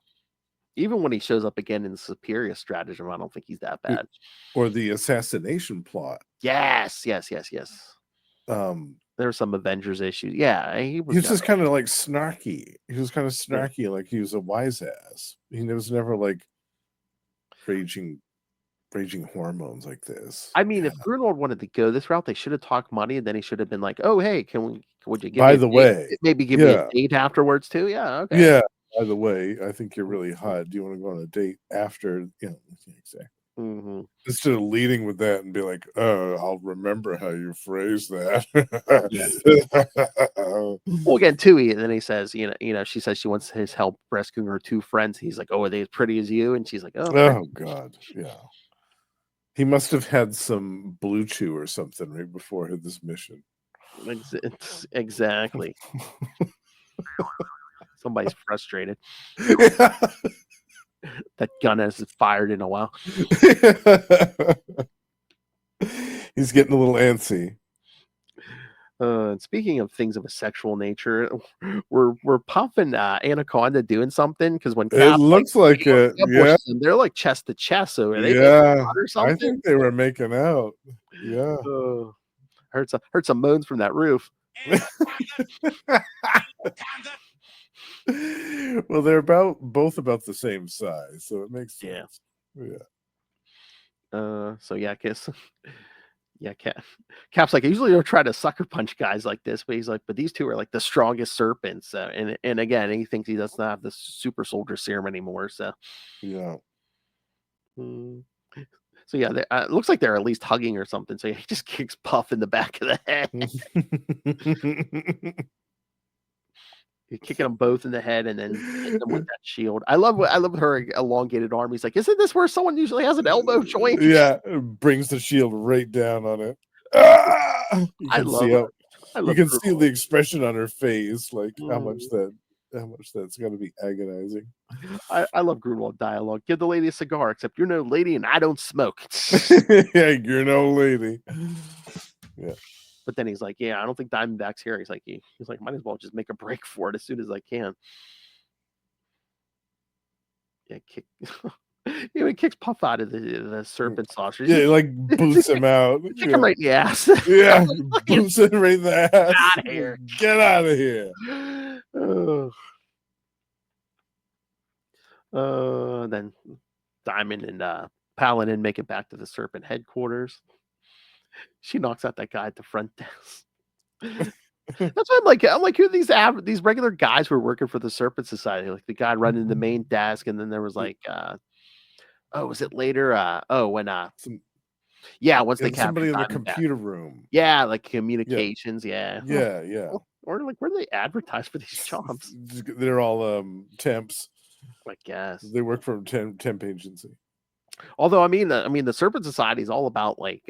Even when he shows up again in Superior Stratagem, I don't think he's that bad. Or the assassination plot. Yes. There were some Avengers issues. Yeah, he was just kind of like snarky. He was kind of snarky, like he was a wise ass. He was never like raging hormones like this. I mean, if Grunwald wanted to go this route, they should have talked money, and then he should have been like, "Oh, hey, would you give by me the way, maybe give me a date afterwards too?" Yeah, okay. Yeah. By the way, I think you're really hot. Do you want to go on a date after? Exactly. Mm-hmm. Instead of leading with that and be like, "Oh, I'll remember how you phrased that." Well, again, too, and then he says, she says she wants his help rescuing her 2 friends. He's like, "Oh, are they as pretty as you?" And she's like, "Oh God, yeah." He must have had some Blue Chew or something right before this mission. Exactly. Somebody's frustrated. That gun hasn't fired in a while. He's getting a little antsy. Speaking of things of a sexual nature, we're puffing Anaconda doing something because when it looks like it, yeah, them, they're like chest to chest. So are they or something? I think they were making out. Yeah, heard some moans from that roof. Well, they're both about the same size, so it makes sense. So yeah, I guess. Yeah, Cap's like, I usually don't try to sucker punch guys like this, but he's like, but these 2 are like the strongest serpents. And again, he thinks he doesn't have the super soldier serum anymore. So yeah. So yeah, it looks like they're at least hugging or something. So he just kicks Puff in the back of the head. He's kicking them both in the head and then hitting them with that shield. I love her elongated arm. He's like, isn't this where someone usually has an elbow joint? Yeah, brings the shield right down on it. You can see the expression on her face, like how much that's going to be agonizing. I love Grunwald dialogue. Give the lady a cigar, except you're no lady and I don't smoke. Yeah, you're no lady. Yeah. But then he's like, yeah, I don't think Diamondback's here. He's like, might as well just make a break for it as soon as I can. Yeah, he kicks Puff out of the serpent saucer. Yeah, like boots him out. Kick him right in the ass. Yeah, boots him right in the ass. Out of here. Get out of here. Then Diamond and Paladin make it back to the serpent headquarters. She knocks out that guy at the front desk. That's what I'm like, who are these regular guys who are working for the Serpent Society? Like the guy running the main desk, and then there was like, was it later? Once they captured somebody in the Diamondback. computer room. Yeah, like communications. Yeah. Or like where do they advertise for these jobs? They're all temps. I guess they work for a temp agency. Although I mean the Serpent Society is all about like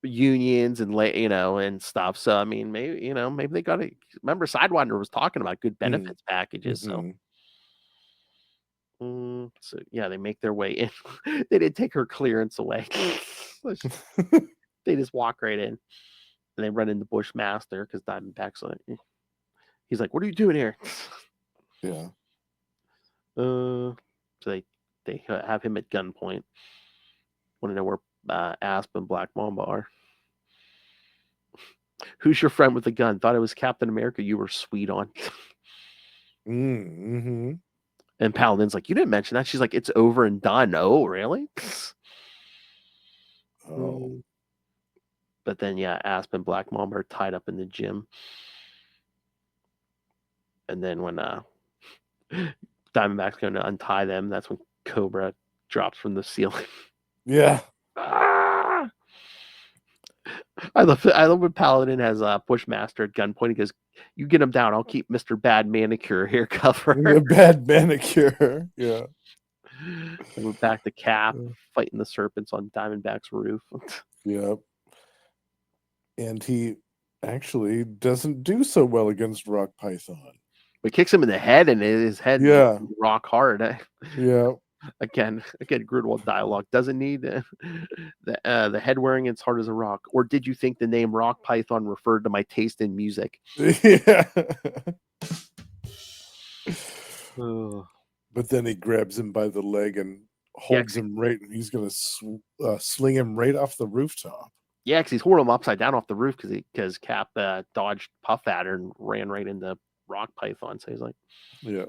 unions and and stuff. So I mean maybe they got to remember Sidewinder was talking about good benefits packages. So so yeah, they make their way in. They didn't take her clearance away. They just walk right in, and they run into Bushmaster because Diamondback's like, he's like, "What are you doing here?" Yeah. So they have him at gunpoint. Want to know where Asp and Black Mamba are? Who's your friend with the gun? Thought it was Captain America. You were sweet on. Mm-hmm. And Paladin's like, you didn't mention that. She's like, it's over and done. Oh, really? Oh, But then, yeah, Asp and Black Mamba are tied up in the gym. And then when Diamondback's going to untie them, that's when Cobra drops from the ceiling. yeah. Ah! I love when Paladin has Bushmaster at gunpoint. He goes, "You get him down. I'll keep Mr. Bad Manicure here cover." A bad manicure. Yeah. And we're back to Cap Yeah. fighting the serpents on Diamondback's roof. Yep. And he actually doesn't do so well against Rock Python. But kicks him in the head, and his head Yeah. rock hard. Yeah. Again, Gridwald dialogue doesn't need the head wearing as hard as a rock. Or did you think the name Rock Python referred to my taste in music? Yeah. Oh. But then he grabs him by the leg and holds him right. He's going to sling him right off the rooftop. Yeah, because he's holding him upside down off the roof because Cap dodged Puff at her and ran right into Rock Python. So he's like, Yeah.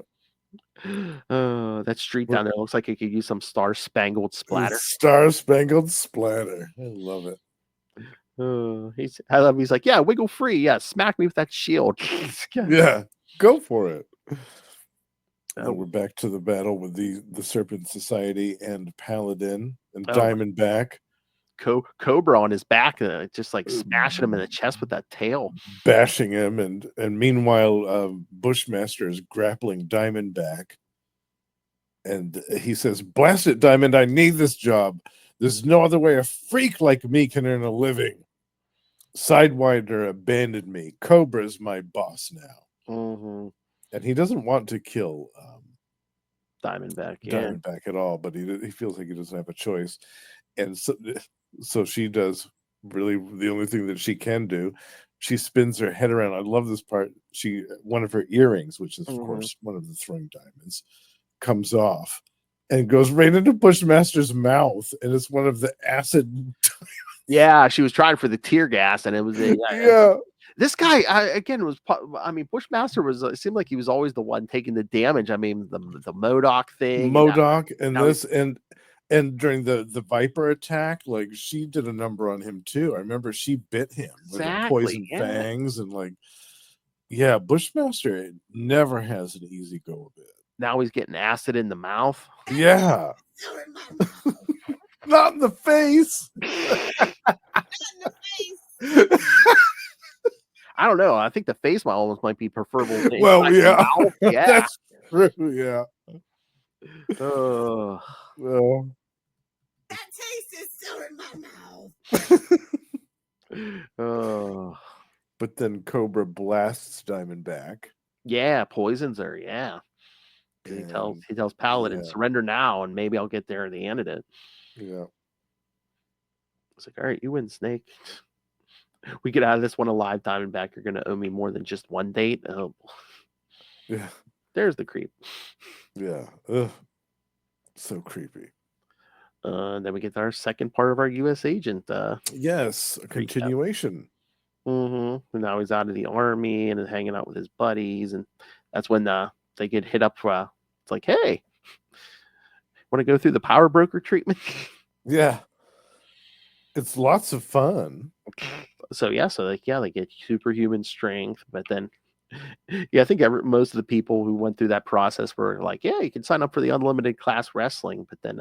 that street down there looks like it could use some star-spangled splatter. Star-spangled splatter. I love it. He's like, yeah, wiggle free. Yeah, smack me with that shield. Yeah, go for it. Now we're back to the battle with the Serpent Society and Paladin and Diamondback. Cobra on his back, just like smashing him in the chest with that tail, bashing him, and meanwhile Bushmaster is grappling Diamondback, and he says, "Blast it, Diamond! I need this job. There's no other way a freak like me can earn a living. Sidewinder abandoned me. Cobra's my boss now." And he doesn't want to kill Diamondback at all, but he feels like he doesn't have a choice, and so she does really the only thing that she can do. She spins her head around. I love this part. One of her earrings, which is of course one of the throwing diamonds, comes off and goes right into Bushmaster's mouth, and it's one of the acid. Yeah, she was trying for the tear gas, and it was This guy again was. I mean, Bushmaster was. It seemed like he was always the one taking the damage. I mean, the MODOK thing, and during the Viper attack, like she did a number on him too. I remember she bit him with her poison fangs, and Bushmaster never has an easy go of it. Now he's getting acid in the mouth. Yeah. Not in the face. Not in the face. I don't know. I think the face almost might be preferable. Well, yeah. That's true. Yeah. Well, that taste is still in my mouth. But then Cobra blasts Diamondback. Yeah, poisons her. Yeah. He tells Paladin, surrender now, and maybe I'll get there at the end of it. Yeah. It's like, all right, you win, Snake. We get out of this one alive, Diamondback. You're going to owe me more than just one date. Oh, yeah. There's the creep. Yeah. Ugh. So creepy. Then we get our second part of our U.S. agent. Yes, a continuation. And now he's out of the army and is hanging out with his buddies, and that's when they get hit up for. It's like, hey, want to go through the power broker treatment? Yeah, it's lots of fun. So they get superhuman strength, but then I think most of the people who went through that process were like, yeah, you can sign up for the unlimited class wrestling, but then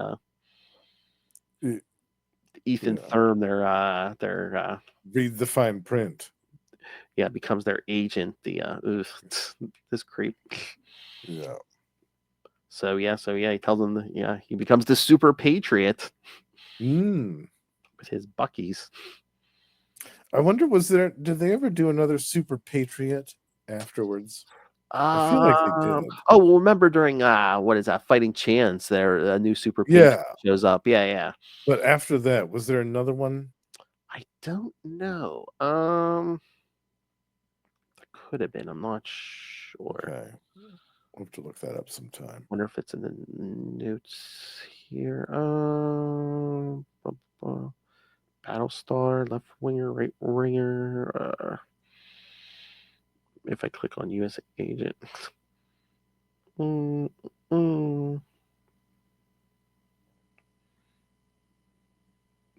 Ethan Thurm, their read the fine print. Yeah, becomes their agent. This creep. Yeah. So he tells them he becomes the super patriot with his Buckies. I wonder, did they ever do another super patriot afterwards? I feel like they did. Oh, well, remember during what is that, Fighting Chance, a new super patriot shows up. Yeah. But after that, was there another one? I don't know. Could have been. I'm not sure. Okay. We'll have to look that up sometime. Wonder if it's in the notes here. Battlestar, left winger, right winger. If I click on U.S. agent.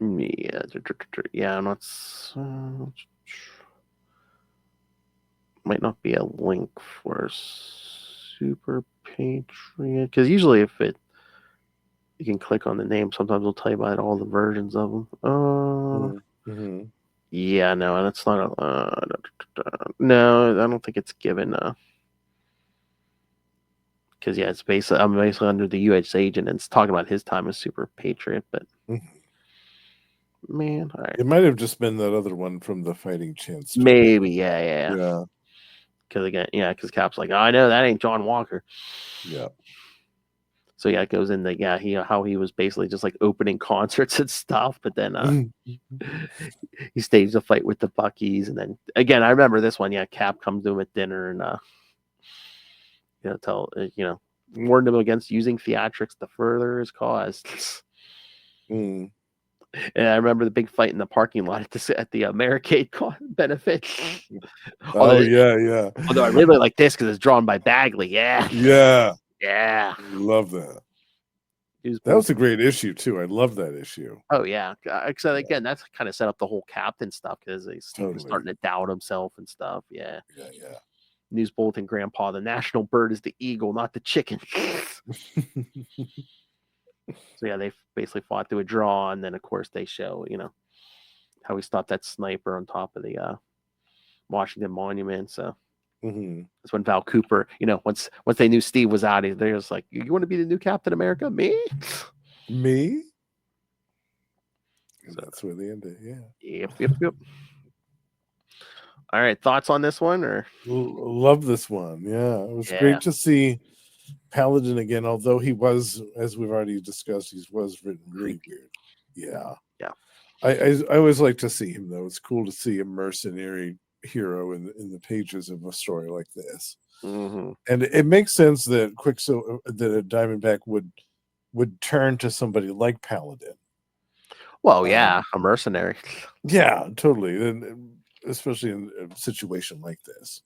Yeah, yeah. Not. Might not be a link for Super Patriot because usually if it you can click on the name, sometimes it'll tell you about all the versions of them. Mm-hmm. Yeah, no, that's not no, I don't think it's given because yeah, I'm basically under the U.S. agent and it's talking about his time as Super Patriot, but man, all right. It might have just been that other one from the Fighting Chance story. Maybe, yeah. Yeah. Because again, yeah, because Cap's like, oh, I know that ain't John Walker. Yeah. So yeah, it goes into how he was basically just like opening concerts and stuff, but then he staged a fight with the Buckies, and then again, I remember this one. Yeah, Cap comes to him at dinner and warned him against using theatrics to further his cause. Mm. And I remember the big fight in the parking lot at the Americade benefit. Oh yeah. Although I really like this because it's drawn by Bagley. Yeah. Yeah. Love that. That was a great issue too. I love that issue. Oh yeah. Except again, that's kind of set up the whole captain stuff because Steve was starting to doubt himself and stuff. Yeah. Yeah. News Bulletin Grandpa, the national bird is the eagle, not the chicken. So yeah, they basically fought to a draw, and then of course they show, how he stopped that sniper on top of the Washington Monument. So that's when Val Cooper, once they knew Steve was out, they're just like, "You want to be the new Captain America? Me?" And so that's where they ended. Yeah. Yep. All right, thoughts on this one? Or love this one. Yeah, it was great to see Paladin again. Although he was, as we've already discussed, he was written really weird. Yeah. I always like to see him though. It's cool to see a mercenary hero in the pages of a story like this. Mm-hmm. And it makes sense that that a Diamondback would turn to somebody like Paladin. Well, yeah, a mercenary. Yeah, totally. And especially in a situation like this.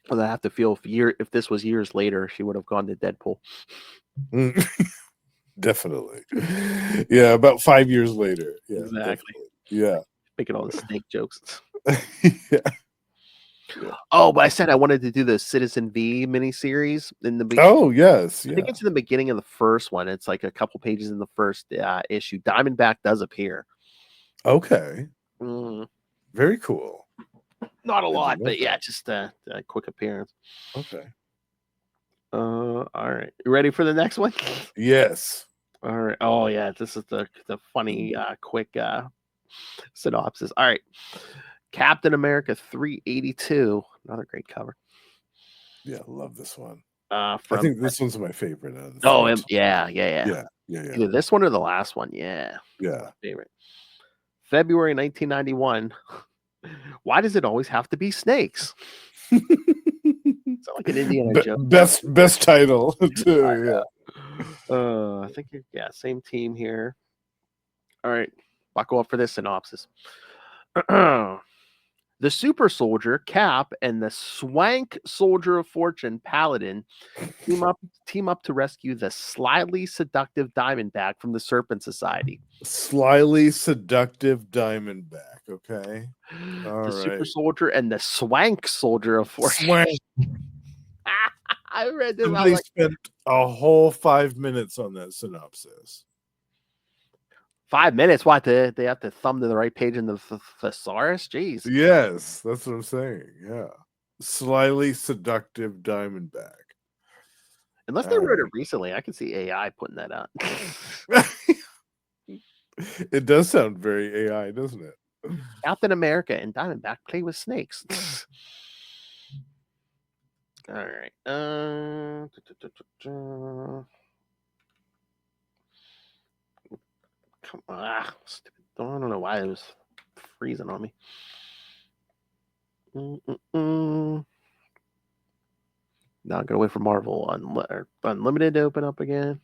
Well, I have to feel if this was years later, she would have gone to Deadpool. Definitely. Yeah, about 5 years later. Yeah, exactly. Definitely. Yeah. Making all the snake jokes. Yeah. Oh, but I said I wanted to do the Citizen V miniseries in the beginning. Oh, yes. I think it's in the beginning of the first one. It's like a couple pages in the first issue. Diamondback does appear. Okay. Mm. Very cool. Not a lot, but yeah, just a quick appearance. Okay. All right. You ready for the next one? Yes. All right. Oh yeah, this is the funny quick synopsis. All right. Captain America 382. Another great cover. Yeah, I love this one. I think this one's my favorite. Out of the yeah. Either this one or the last one. Yeah. Favorite. February 1991. Why does it always have to be snakes? It's like an Indiana Jones. Best title too. I think same team here. All right, buckle up for this synopsis. The super soldier Cap and the swank soldier of fortune Paladin team up to rescue the slyly seductive Diamondback from the Serpent Society. Slyly seductive Diamondback. Okay. The super soldier and the swank soldier of fortune. Swank. I read this. Somebody spent a whole 5 minutes on that synopsis. 5 minutes? What? They have to thumb to the right page in the thesaurus? Jeez. Yes, that's what I'm saying. Yeah. Slyly seductive Diamondback. Unless they wrote it recently, I can see AI putting that out. It does sound very AI, doesn't it? Captain America and Diamondback play with snakes. All right. Come on. Stupid. I don't know why it was freezing on me. Now I'm going to wait for Marvel Unlimited to open up again.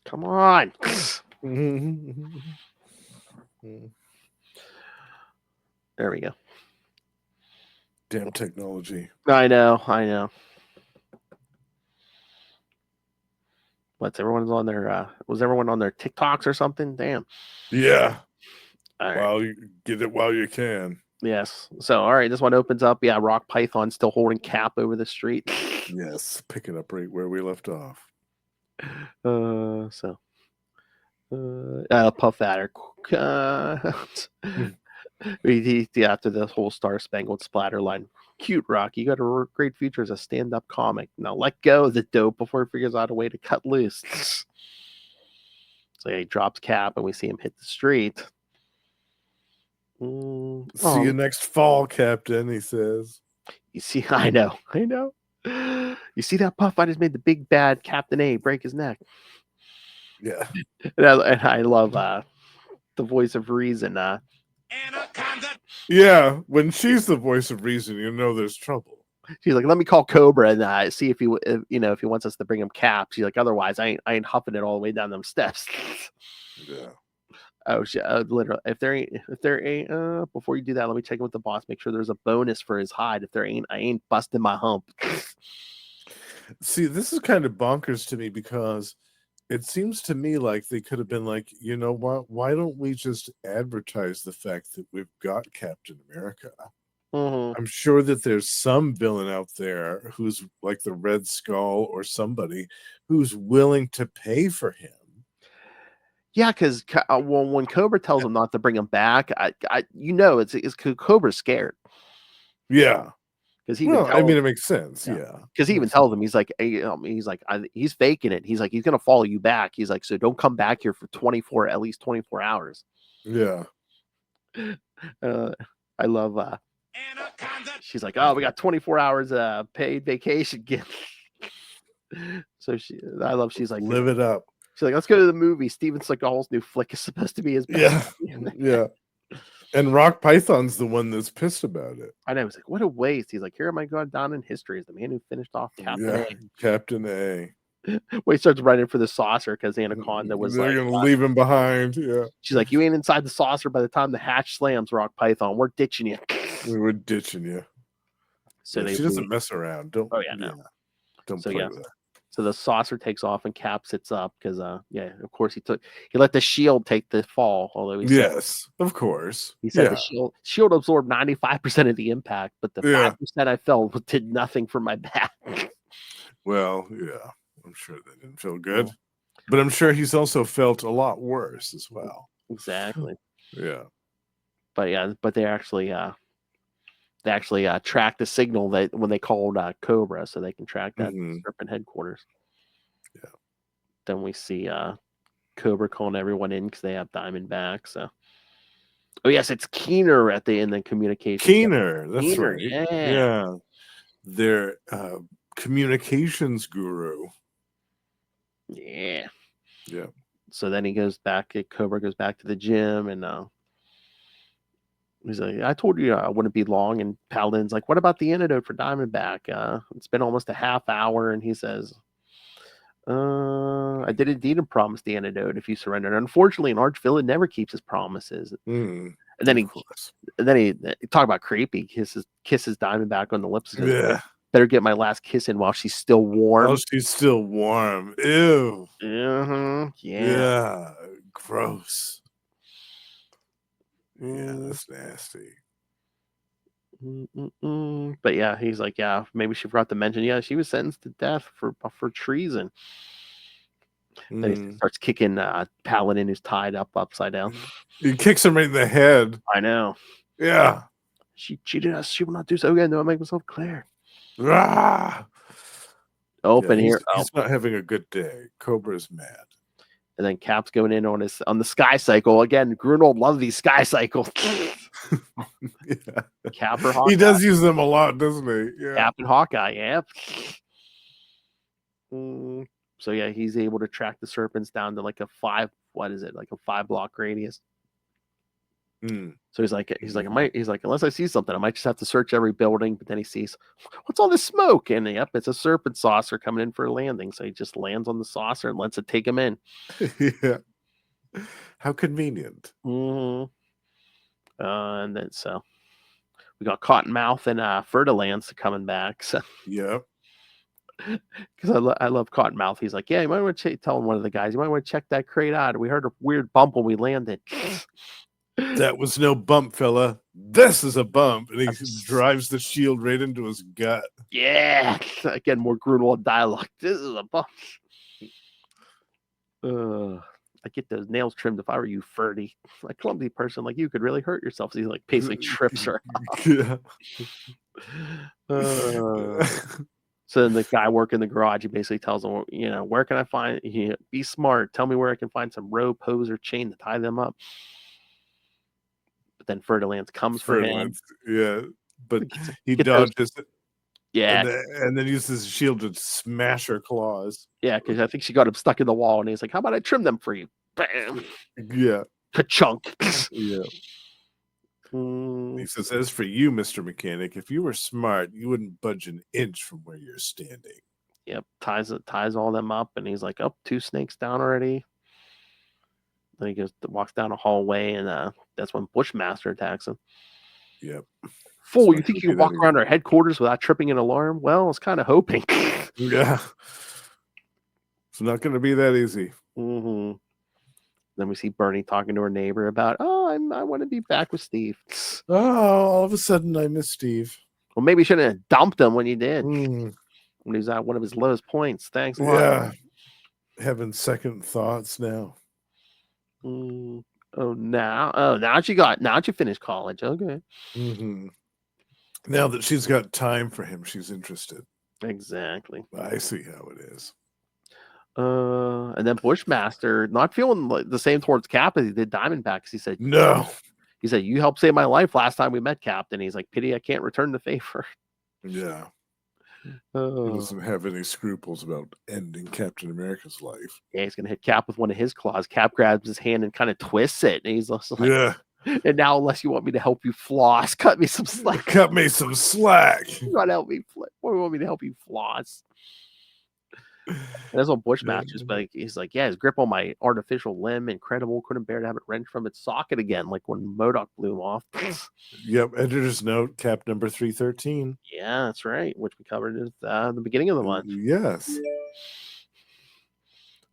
Come on. There we go. Damn technology. I know. What's everyone's on their? Was everyone on their TikToks or something? Damn. Yeah. All right. While you get it while you can. Yes. So all right, this one opens up. Yeah, Rock Python still holding Cap over the street. Yes, picking up right where we left off. Puff Adder. After the whole Star Spangled Splatter line. Cute, Rock. You got a great future as a stand-up comic. Now let go of the dope before he figures out a way to cut loose. So yeah, he drops Cap, and we see him hit the street. See you next fall, Captain, he says. You see, I know. You see that, Puff? I just made the big bad Captain A break his neck. Yeah. And I love the voice of reason. Yeah, when she's the voice of reason, you know there's trouble. She's like, let me call Cobra and see if he wants us to bring him Cap. She's like, otherwise, I ain't huffing it all the way down them steps. Yeah. Oh shit! Literally, if there ain't, before you do that, let me check in with the boss. Make sure there's a bonus for his hide. If there ain't, I ain't busting my hump. See, this is kind of bonkers to me because it seems to me like they could have been like, you know what? Why don't we just advertise the fact that we've got Captain America? Mm-hmm. I'm sure that there's some villain out there who's like the Red Skull or somebody who's willing to pay for him. Yeah, because when Cobra tells him not to bring him back, it's Cobra's scared. Yeah. Because it makes sense. Yeah. Because he even tells him, he's like, he's faking it. He's like, he's gonna follow you back. He's like, so don't come back here for at least 24 hours. Yeah. I love. She's like, oh, we got 24 hours paid vacation gift. So she's like, live it up. She's like, let's go to the movie. Steven Seagal's new flick is supposed to be his best. Yeah. And Rock Python's the one that's pissed about it. I know. He's like, what a waste. He's like, here am I going down in history as the man who finished off Captain A. Captain A. Well, he starts running for the saucer because Anaconda was They're gonna leave him behind. Yeah. She's like, you ain't inside the saucer by the time the hatch slams, Rock Python. We're ditching you. We were ditching you. So she doesn't mess around. Don't play with her. So the saucer takes off and Cap sits up because, of course he let the shield take the fall. Although of course. He said the shield absorbed 95% of the impact, but the 5% I felt did nothing for my back. Well, yeah, I'm sure that didn't feel good, but I'm sure he's also felt a lot worse as well. Exactly. Yeah. But they actually track the signal that when they called Cobra, so they can track that Serpent headquarters. Yeah. Then we see Cobra calling everyone in because they have Diamondback. So, oh yes, it's Keener in the communication. Keener, that's right. Yeah. Their communications guru. Yeah. Yeah. So then Cobra goes back to the gym and he's like, I told you I wouldn't be long. And Paladin's like, what about the antidote for Diamondback? It's been almost a half hour. And he says, I did indeed promise the antidote if you surrendered. Unfortunately, an arch villain never keeps his promises. And then he talk about creepy. Kisses Diamondback on the lips. Goes, better get my last kiss in while she's still warm. While she's still warm. Ew. Yeah. Gross. Yeah, that's nasty. But yeah, he's like, yeah, maybe she forgot to mention. Yeah, she was sentenced to death for treason. Then he starts kicking Paladin, who's tied up upside down. He kicks him right in the head. I know. Yeah. She cheated us. She will not do so again. No, I'll make myself clear. Ah! Here. He's not having a good day. Cobra's mad. And then Cap's going in on the sky cycle again. Grunwald loves these sky cycles. Cap or Hawkeye. He does use them a lot, doesn't he? Yeah. Cap and Hawkeye. Yeah. So yeah, he's able to track the serpents down to like a 5 block radius. So he's like, unless I see something, I might just have to search every building. But then he sees, what's all this smoke? And it's a serpent saucer coming in for a landing. So he just lands on the saucer and lets it take him in. Yeah. How convenient. And then we got Cottonmouth and Fertilance coming back. So yeah. Because I love Cottonmouth. He's like, yeah, you might want to tell one of the guys, you might want to check that crate out. We heard a weird bump when we landed. That was no bump, fella. This is a bump. And he That's- drives the shield right into his gut. Yeah. Again, more Grunwald dialogue. This is a bump. I get those nails trimmed if I were you, Ferdy. A clumsy person like you could really hurt yourself. So he like basically trips her. Yeah. So then the guy working the garage, he basically tells him, where can I find, be smart. Tell me where I can find some rope, hose, or chain to tie them up. But then Ferdinand comes for him. Yeah. But he Get dodges it. Yeah. And then uses his shield to smash her claws. Yeah, because I think she got him stuck in the wall, and he's like, how about I trim them for you? Bam. Yeah. Ka-chunk. Yeah. He says, as for you, Mr. Mechanic, if you were smart, you wouldn't budge an inch from where you're standing. Yep, ties all them up, and he's like, oh, 2 snakes down already. Then he walks down a hallway, and that's when Bushmaster attacks him. Yep. Fool, you think you can walk around our headquarters without tripping an alarm? Well, I was kind of hoping. Yeah. It's not going to be that easy. Mm-hmm. Then we see Bernie talking to her neighbor about, I want to be back with Steve. Oh, all of a sudden I miss Steve. Well, maybe you shouldn't have dumped him when you did. Mm. When he was at one of his lowest points. Thanks a lot. Yeah. Having second thoughts now. Oh, now she finished college. Okay. Mm-hmm. Now that she's got time for him, she's interested. Exactly. I see how it is. And then Bushmaster, not feeling the same towards Cap as he did Diamondback, he said, no. He said, you helped save my life last time we met, Captain. He's like, pity I can't return the favor. Yeah. He doesn't have any scruples about ending Captain America's life. Yeah, he's gonna hit Cap with one of his claws. Cap grabs his hand and kind of twists it, and he's also like, yeah. And now, unless you want me to help you floss, cut me some slack. Cut me some slack. You gotta help me. Or you want me to help you floss? And that's what Bushmaster's like. He's like, yeah, his grip on my artificial limb, incredible. Couldn't bear to have it wrenched from its socket again, like when MODOK blew him off. Yep. Editor's note, Cap number 313. Yeah, that's right. Which we covered at the beginning of the month. Yes.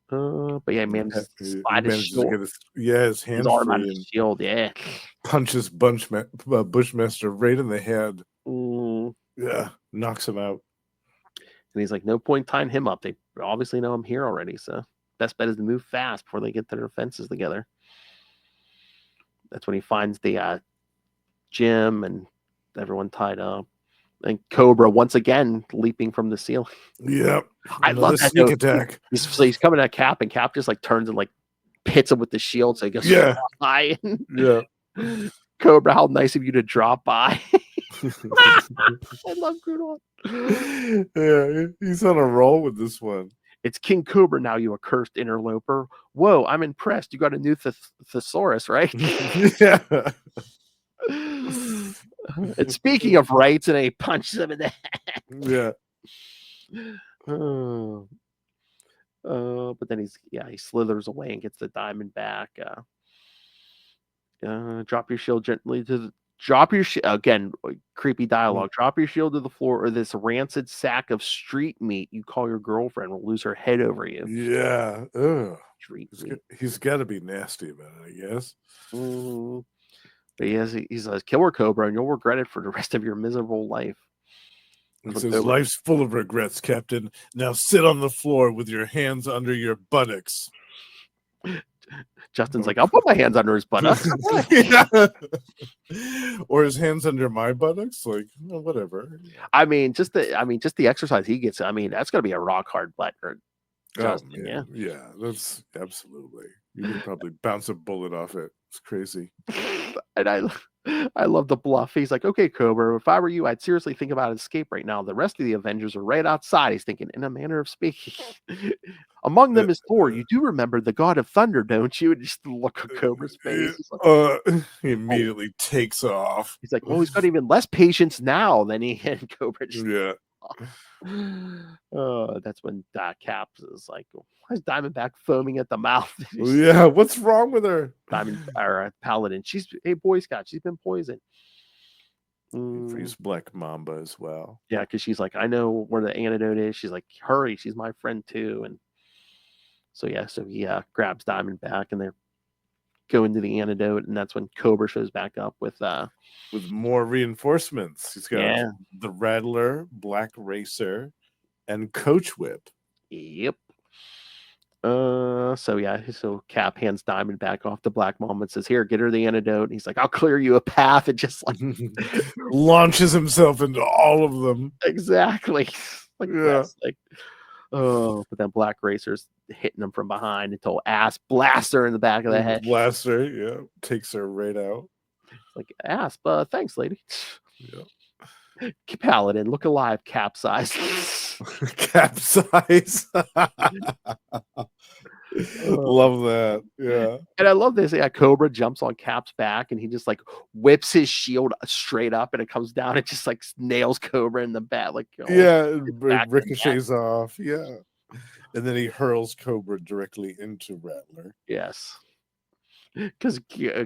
But yeah, man, slide his shield. His hand his arm out of his shield. Yeah, punches Bushmaster right in the head. Mm. Yeah, knocks him out. And he's like, no point tying him up. They obviously know I'm here already. So best bet is to move fast before they get their defenses together. That's when he finds the Jim and everyone tied up. And Cobra once again leaping from the ceiling. Yep. I love that sneak attack. He's coming at Cap, and Cap just like turns and like hits him with the shield. So he goes, yeah. Yeah. Cobra, how nice of you to drop by. I love Grunwald. Yeah, he's on a roll with this one. It's King Cobra now, you accursed interloper. Whoa, I'm impressed. You got a new thesaurus, right? Yeah. And speaking of rights, and he punches him in the head. Yeah. But then he slithers away and gets the Diamondback. Drop your shield gently again, creepy dialogue. Drop your shield to the floor, or this rancid sack of street meat you call your girlfriend will lose her head over you. Yeah. Ugh. He's got to be nasty about it, I guess. Mm-hmm. But he says, kill her, Cobra, and you'll regret it for the rest of your miserable life. He says, life's full of regrets, Captain. Now sit on the floor with your hands under your buttocks. Justin's like, I'll put my hands under his buttocks. Or his hands under my buttocks, like whatever. I mean, just the exercise he gets. I mean, that's gonna be a rock hard butt. Justin, yeah, that's absolutely. You can probably bounce a bullet off it. It's crazy. And I love the bluff. He's like, okay, Cobra, if I were you, I'd seriously think about escape right now. The rest of the Avengers are right outside. He's thinking, in a manner of speaking. Among them is Thor. You do remember the god of thunder, don't you? And just look at Cobra's face. Like, he immediately takes off. He's like, well, he's got even less patience now than he had. Cobra just that's when Caps is like, why is Diamondback foaming at the mouth? Yeah, what's wrong with her? Paladin, hey, Boy Scout, she's been poisoned. Mm. Frees Black Mamba as well. Yeah, because she's like, I know where the antidote is. She's like, hurry, she's my friend too. And so he grabs Diamondback and they're going to the antidote, and that's when Cobra shows back up with more reinforcements. He's got Yeah. the Rattler, Black Racer, and Coach Whip. Yep. So Cap hands Diamondback off to Black Mamba and says, "Here, get her the antidote." And he's like, "I'll clear you a path," and just like launches himself into all of them. Exactly. Like Yeah. but then Black Racer's hitting him from behind until Asp blasts her in the back of the head. Blaster, yeah, takes her right out. Like, Asp, thanks, lady. Yeah. Paladin, look alive, capsize. Capsize. Love that. Yeah. And I love this. Yeah, Cobra jumps on Cap's back and he just like whips his shield straight up and it comes down and just like nails Cobra in the back. Like, it ricochets off. Yeah. And then he hurls Cobra directly into Rattler. Yes. Because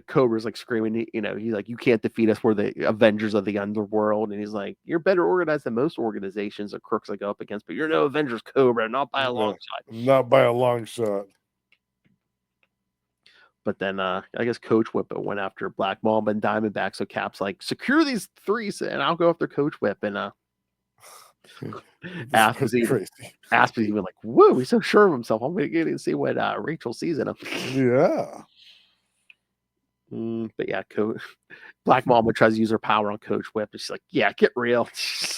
Cobra's like screaming, he's like, you can't defeat us. We're the Avengers of the Underworld. And he's like, you're better organized than most organizations of crooks I go up against, but you're no Avengers, Cobra, not by a long shot. Not by a long shot. But then I guess Coach Whip went after Black Mamba and Diamondback. So Cap's like, secure these three and I'll go after Coach Whip. And Asp is even like, whoa, he's so sure of himself. I'm going to get to see what Rachel sees in him. Yeah. But yeah, Black Mamba tries to use her power on Coach Whip, and she's like, "Yeah, get real,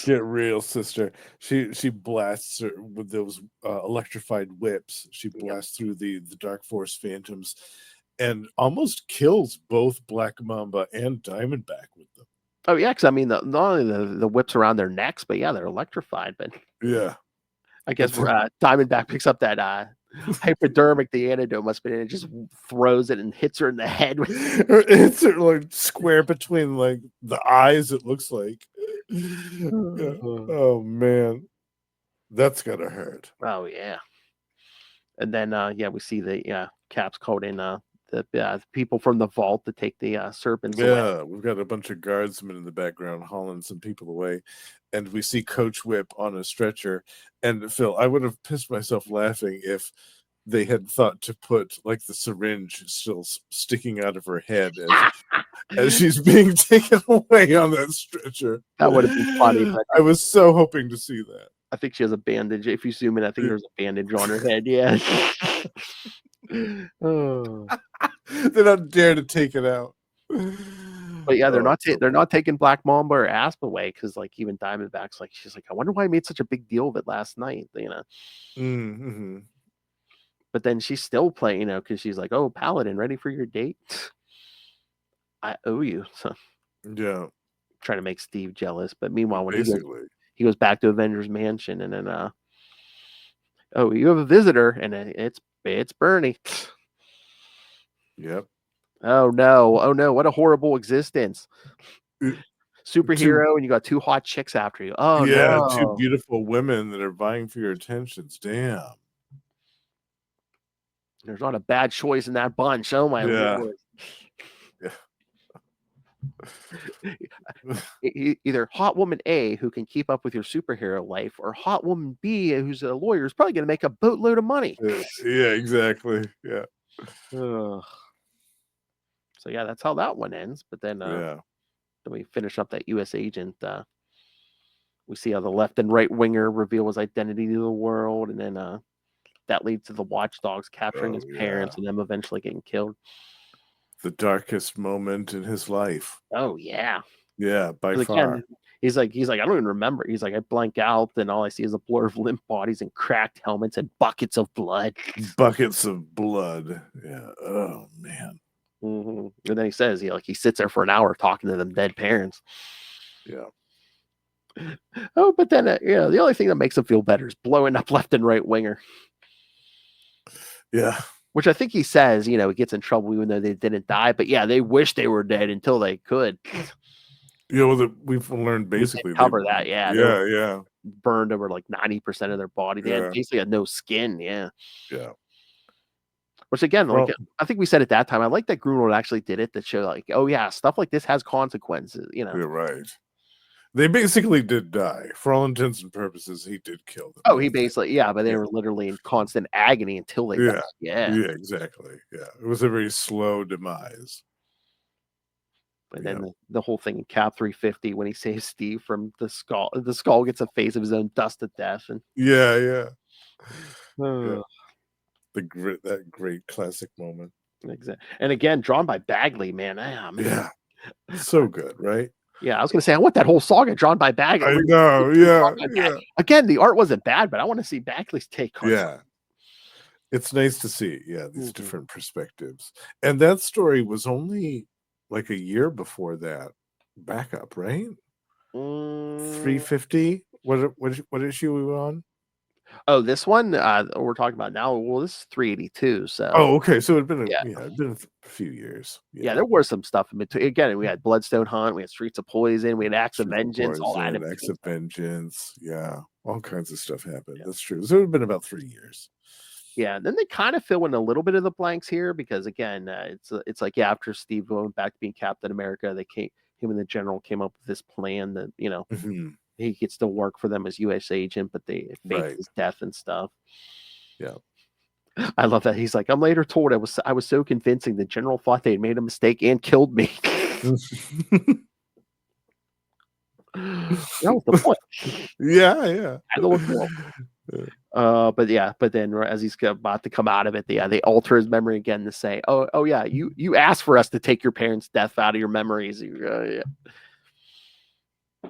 get real, sister." She blasts her with those electrified whips. She blasts through the Dark Force Phantoms, and almost kills both Black Mamba and Diamondback with them. Oh yeah, because I mean, not only the whips around their necks, but yeah, they're electrified. But yeah, I guess Diamondback picks up that hypodermic, the antidote must be in it, just throws it and hits her in the head. Hits her like square between like the eyes, it looks like. Yeah. Oh man, that's gotta hurt. Oh yeah. And then we see the Cap's called in the people from the vault to take the serpents away. We've got a bunch of guardsmen in the background hauling some people away, and we see Coach Whip on a stretcher. And Phil, I would have pissed myself laughing if they had thought to put like the syringe still sticking out of her head as she's being taken away on that stretcher. That would have been funny. But I was so hoping to see that. I think she has a bandage. If you zoom in, I think there's a bandage on her head. Yeah. Oh. They don't dare to take it out. But yeah, they're not taking Black Mamba or Asp away because like even Diamondback's like, she's like, I wonder why I made such a big deal of it last night, Mm-hmm. But then she's still playing, because she's like, oh, Paladin, ready for your date? I owe you. So yeah, trying to make Steve jealous. But meanwhile, when he goes back to Avengers Mansion, and then oh, you have a visitor, and it's Bernie. Yep. Oh no! What a horrible existence. Superhero, and you got two hot chicks after you. Oh yeah, no. Two beautiful women that are vying for your attentions. Damn. There's not a bad choice in that bunch. Oh my lord. Either hot woman A, who can keep up with your superhero life, or hot woman B, who's a lawyer, is probably going to make a boatload of money. Yeah, exactly. Yeah. So yeah, that's how that one ends. But then then we finish up that U.S. agent. We see how the left and right winger reveal his identity to the world, and then that leads to the watchdogs capturing his parents and them eventually getting killed. The darkest moment in his life. Oh yeah. Yeah, by far. He's like, I don't even remember. He's like, I blank out, and all I see is a blur of limp bodies and cracked helmets and buckets of blood. Buckets of blood. Yeah. Oh man. Mm-hmm. And then he says, he sits there for an hour talking to them dead parents. Yeah. Oh, but then the only thing that makes him feel better is blowing up left and right winger. Yeah. Which I think he says, he gets in trouble even though they didn't die. But yeah, they wish they were dead until they could. We've learned basically cover that. Yeah. Yeah. Burned over like 90% of their body. They basically had no skin. Yeah. Yeah. Which again, I think we said at that time, I like that Grunwald actually did it to show like, oh yeah, stuff like this has consequences. You're right. They basically did die. For all intents and purposes, he did kill them. Oh, he basically, yeah, but they Yeah. were literally in constant agony until they died. Yeah. Yeah. Yeah, exactly. Yeah. It was a very slow demise. But Yeah. then the whole thing in Cap 350 when he saves Steve from the skull gets a face of his own, dust to death, and Yeah. uh, That great classic moment. and again drawn by Bagley, man. Man. Yeah. So good, right? Yeah, I was gonna say I want that whole saga drawn by Bagley. I know. Yeah. Again, the art wasn't bad, but I want to see Bagley's take on it. Yeah. It's nice to see, these Mhm. different perspectives. And that story was only like a year before that backup, right? 350. What issue we were on? Oh, this one we're talking about now. Well, this is 382. So Oh, okay. So it'd been yeah. a few years. Yeah, there were some stuff in between. Again, we had Bloodstone Hunt, we had Streets of Poison, we had Acts of Vengeance, all that. Acts of Vengeance. Yeah. All kinds of stuff happened. Yeah. That's true. So it would have been about 3 years. Yeah, and then they kind of fill in a little bit of the blanks here because again, it's like after Steve went back to being Captain America, him and the General came up with this plan that he gets to work for them as U.S. agent, but they faked his death and stuff. Yeah, I love that he's like, I'm later told I was so convincing the General thought they had made a mistake and killed me. That was the point. Yeah. But then as he's about to come out of it, they alter his memory again to say, "Oh yeah, you asked for us to take your parents' death out of your memories." Yeah.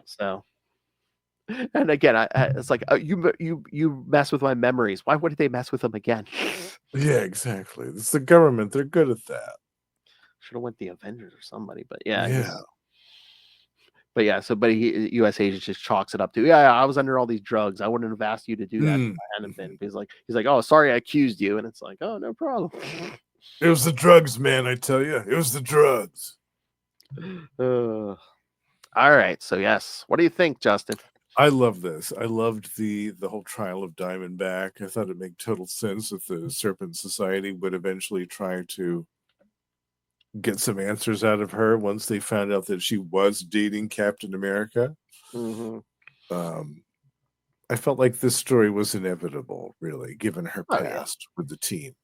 So, and again, it's like you mess with my memories. Why wouldn't they mess with them again? Yeah, exactly. It's the government; they're good at that. Should have went the Avengers or somebody, but yeah. U.S. agent just chalks it up to, I was under all these drugs. I wouldn't have asked you to do that if I hadn't been. He's like, oh, sorry, I accused you, and it's like, oh, no problem. It was the drugs, man. I tell you, it was the drugs. All right, so yes, what do you think, Justin? I love this. I loved the whole trial of Diamondback. I thought it made total sense that the Serpent Society would eventually try to get some answers out of her once they found out that she was dating Captain America. I felt like this story was inevitable, really, given her past with the team.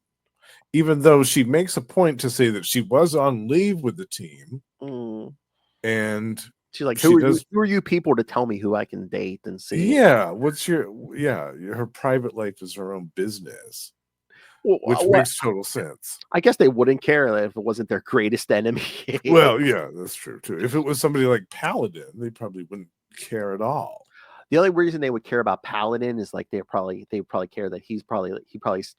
Even though she makes a point to say that she was on leave with the team, and she's like, who are you people to tell me who I can date and see? Yeah, her private life is her own business. Which makes total sense. I guess they wouldn't care if it wasn't their greatest enemy. Well, yeah, that's true too. If it was somebody like Paladin, they probably wouldn't care at all. The only reason they would care about Paladin is like they probably care that he probably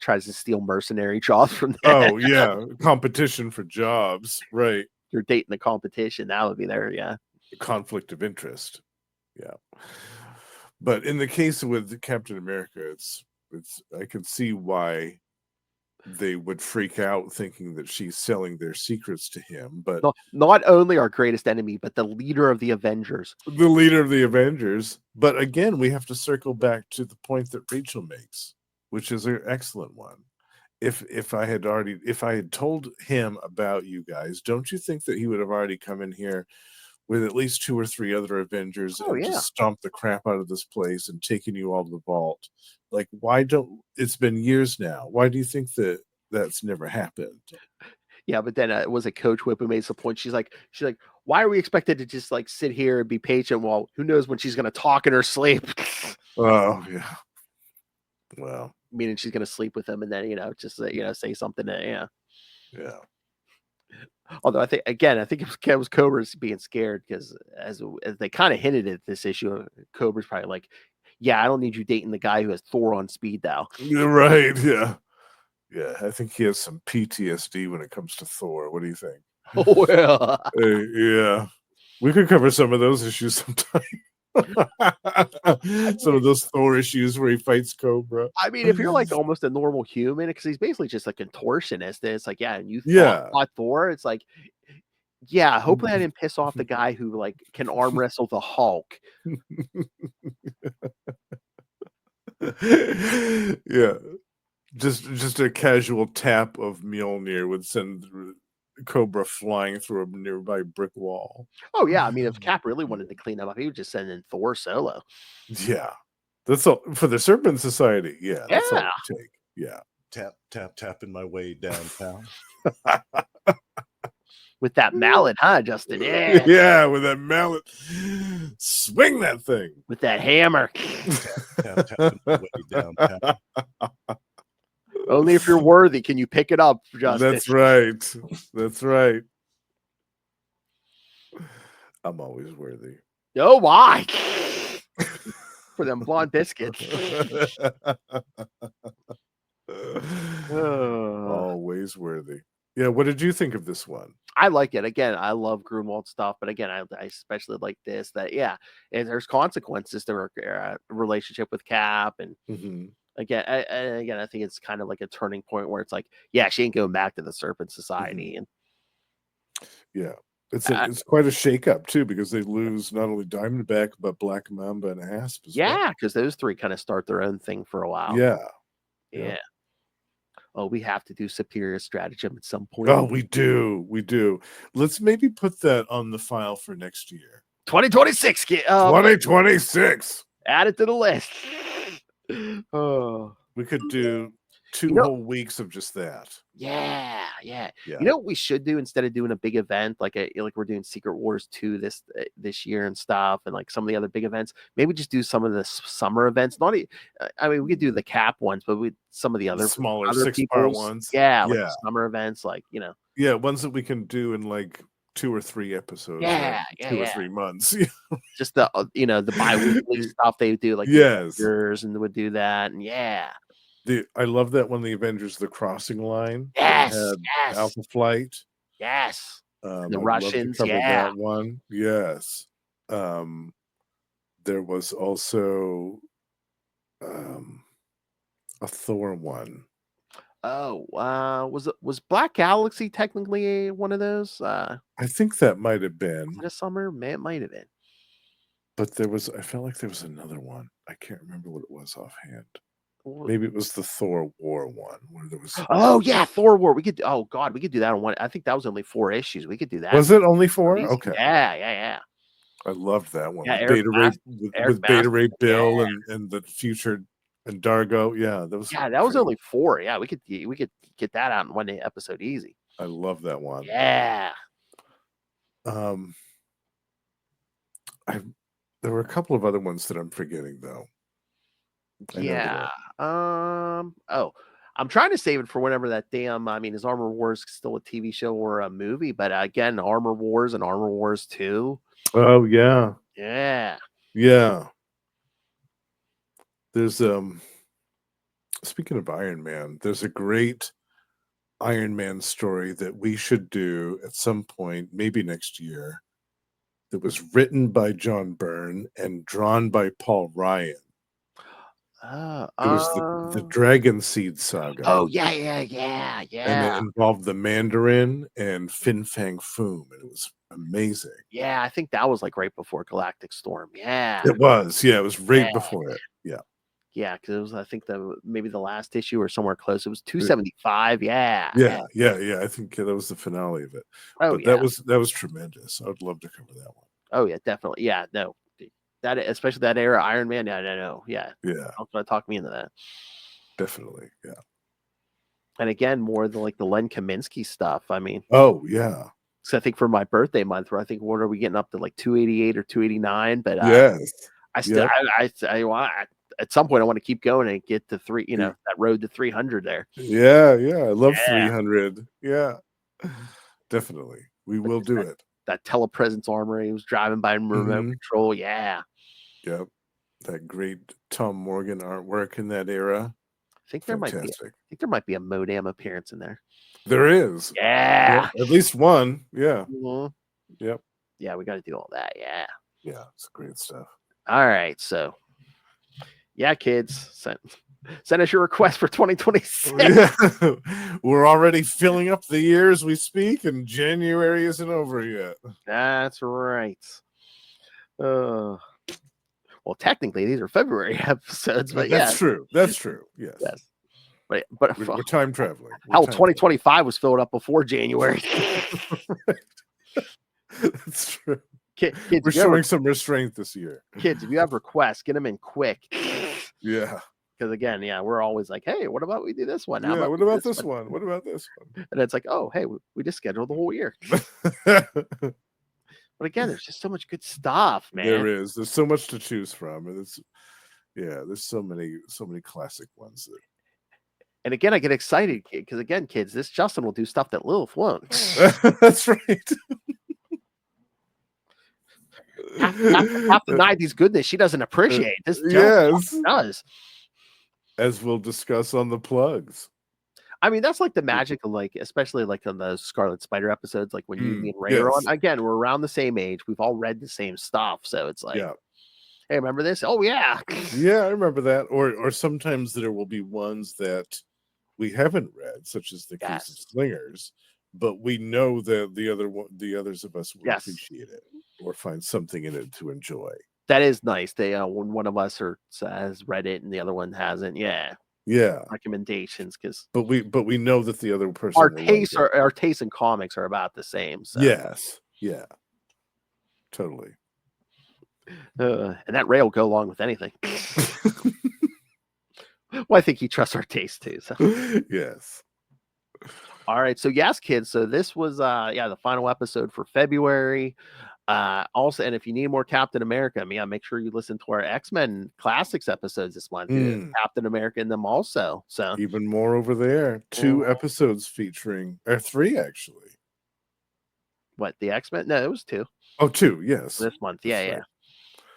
tries to steal mercenary jobs from them. Oh yeah, competition for jobs, right? You're dating the competition. That would be there, yeah. Conflict of interest, yeah. But in the case with Captain America, it's I can see why they would freak out thinking that she's selling their secrets to him. But not only our greatest enemy, but the leader of the Avengers. The leader of the Avengers. But again, we have to circle back to the point that Rachel makes, which is an excellent one. If I had told him about you guys, don't you think that he would have already come in here with at least 2 or 3 other Avengers just stomped the crap out of this place and taken you all to the vault? Like, it's been years now. Why do you think that's never happened? Yeah, but then it was a Coach Whip who made some point. She's like, why are we expected to just like sit here and be patient? Well, who knows when she's going to talk in her sleep? Oh yeah. Well, meaning she's going to sleep with him and then just say something. Yeah. Although I think it was Cobra's being scared because as they kind of hinted at this issue, Cobra's probably like, I don't need you dating the guy who has Thor on speed dial. You're right. Yeah. I think he has some PTSD when it comes to Thor. What do you think? Oh well. Yeah, we could cover some of those issues sometime. Some of those Thor issues where he fights Cobra. I mean, if you're like almost a normal human, because he's basically just a contortionist, it's like, and you fought Thor, it's like, hopefully I didn't piss off the guy who like can arm wrestle the Hulk. Yeah, just a casual tap of Mjolnir would send cobra flying through a nearby brick wall. Oh yeah, I mean, if Cap really wanted to clean up, he would just send in Thor solo. Yeah, that's all for the Serpent Society. Yeah, that's all it Yeah. would take. Yeah. Tap, tap, tapping my way downtown. With that mallet, huh, Justin? Yeah. Yeah, with that mallet, swing that thing. With that hammer. Tap, tapping my way downtown. Only if you're worthy can you pick it up, Justin. That's right. That's right. I'm always worthy. Oh my! For them blonde biscuits. Always worthy. Yeah, what did you think of this one? I like it. Again, I love Grunwald stuff, but again, I especially like this. That and there's consequences to her relationship with Cap, and again, I think it's kind of like a turning point where it's like, yeah, she ain't going back to the Serpent Society, and yeah, it's quite a shakeup too, because they lose not only Diamondback but Black Mamba and Asp as well. yeah, because those three kind of start their own thing for a while. Yeah. Oh, we have to do Superior Stratagem at some point. Oh, we do. Let's maybe put that on the file for next year. 2026. 2026. Add it to the list. Oh, we could do 2 whole weeks of just that. Yeah. You know what we should do instead of doing a big event like we're doing Secret Wars 2 this year and stuff, and like some of the other big events? Maybe just do some of the summer events. I mean, we could do the Cap ones, but some of the other smaller other 6-part ones. Yeah, like the summer events, like Yeah, ones that we can do in like 2 or 3 episodes. Yeah, 2 or 3 months. Just the the bi-weekly stuff they do, like Avengers, and would do that, and I love that when the Avengers The Crossing Line had Alpha Flight. The Russians, that one. Yes. There was also a Thor one. Oh, was Black Galaxy technically one of those? I think that might have been a summer, man. It might have been. But I felt like there was another one. I can't remember what it was offhand. Maybe it was the Thor War one where there was. Oh yeah, Thor War. We could do that on one. I think that was only 4 issues. We could do that. Was it only 4? Okay. Yeah. I loved that one. Yeah, with Beta Ray Bill and the future and Dargo. Yeah, that was. Yeah, that was only 4. Yeah, we could get that out in one episode easy. I love that one. Yeah. There were a couple of other ones that I'm forgetting though. I'm trying to save it for whenever that damn. I mean, is Armor Wars still a TV show or a movie? But again, Armor Wars and Armor Wars 2. Oh yeah. There's speaking of Iron Man, there's a great Iron Man story that we should do at some point, maybe next year. That was written by John Byrne and drawn by Paul Ryan. It was the Dragon Seed Saga. Oh yeah. And it involved the Mandarin and Fin Fang Foom, and it was amazing. Yeah, I think that was like right before Galactic Storm. Yeah, it was. Yeah, it was right before it. Yeah, because it was, I think, maybe the last issue or somewhere close. It was 275. Yeah. I think that was the finale of it. That was tremendous. I would love to cover that one. Oh yeah, definitely. Yeah, no. That, especially that era, Iron Man. Yeah. Talk me into that. Definitely, yeah. And again, more the Len Kaminsky stuff. I mean, oh yeah. So I think for my birthday month, where I think what are we getting up to, like 288 or 289? But yes, I still, at some point I want to keep going and get to 3. That road to 300 there. Yeah. I love 300. Yeah, definitely, we will do it. That telepresence armor he was driving by remote control. Yeah. Yep. That great Tom Morgan artwork in that era. I think there might be a Modam appearance in there. There is. Yeah. At least one. Yeah. Yep. Yeah, we got to do all that. Yeah. Yeah, it's great stuff. All right. So, yeah, kids, send us your request for 2026. Yeah. We're already filling up the year as we speak, and January isn't over yet. That's right. Well, technically, these are February episodes, but that's true. That's true. Yes. but We're time traveling. hell, 2025 was filled up before January. That's true. Kids, We're showing some restraint this year. Kids, if you have requests, get them in quick. Yeah. Because again, we're always like, hey, what about we do this one? Yeah. What about this one? What about this one? And it's like, oh, hey, we just scheduled the whole year. But again, there's just so much good stuff, man. There is. There's so much to choose from, and there's so many classic ones. And again, I get excited because again, kids, this Justin will do stuff that Lilith won't. That's right. half the 90s goodness she doesn't appreciate. This yes does. As we'll discuss on the plugs. I mean, that's like the magic of like, especially like on the Scarlet Spider episodes, like when you, me, and Ray are on. Again, we're around the same age. We've all read the same stuff. So it's like, hey, remember this? Oh, yeah. Yeah, I remember that. Or sometimes there will be ones that we haven't read, such as the case of Slingers, but we know that the others of us will appreciate it or find something in it to enjoy. That is nice. They when one of us has read it and the other one hasn't. Yeah. Recommendations but we know that the other person our tastes in comics are about the same. So. Totally. And that Ray will go along with anything. Well, I think he trusts our taste too. So. Yes. All right. So yes, kids. So this was the final episode for February. Also, and if you need more Captain America, make sure you listen to our X-Men Classics episodes this month. Captain America in them also. So even more over there. 2 episodes featuring, or 3 actually. What, the X-Men? No, it was 2. Oh, 2, yes. This month. Yeah.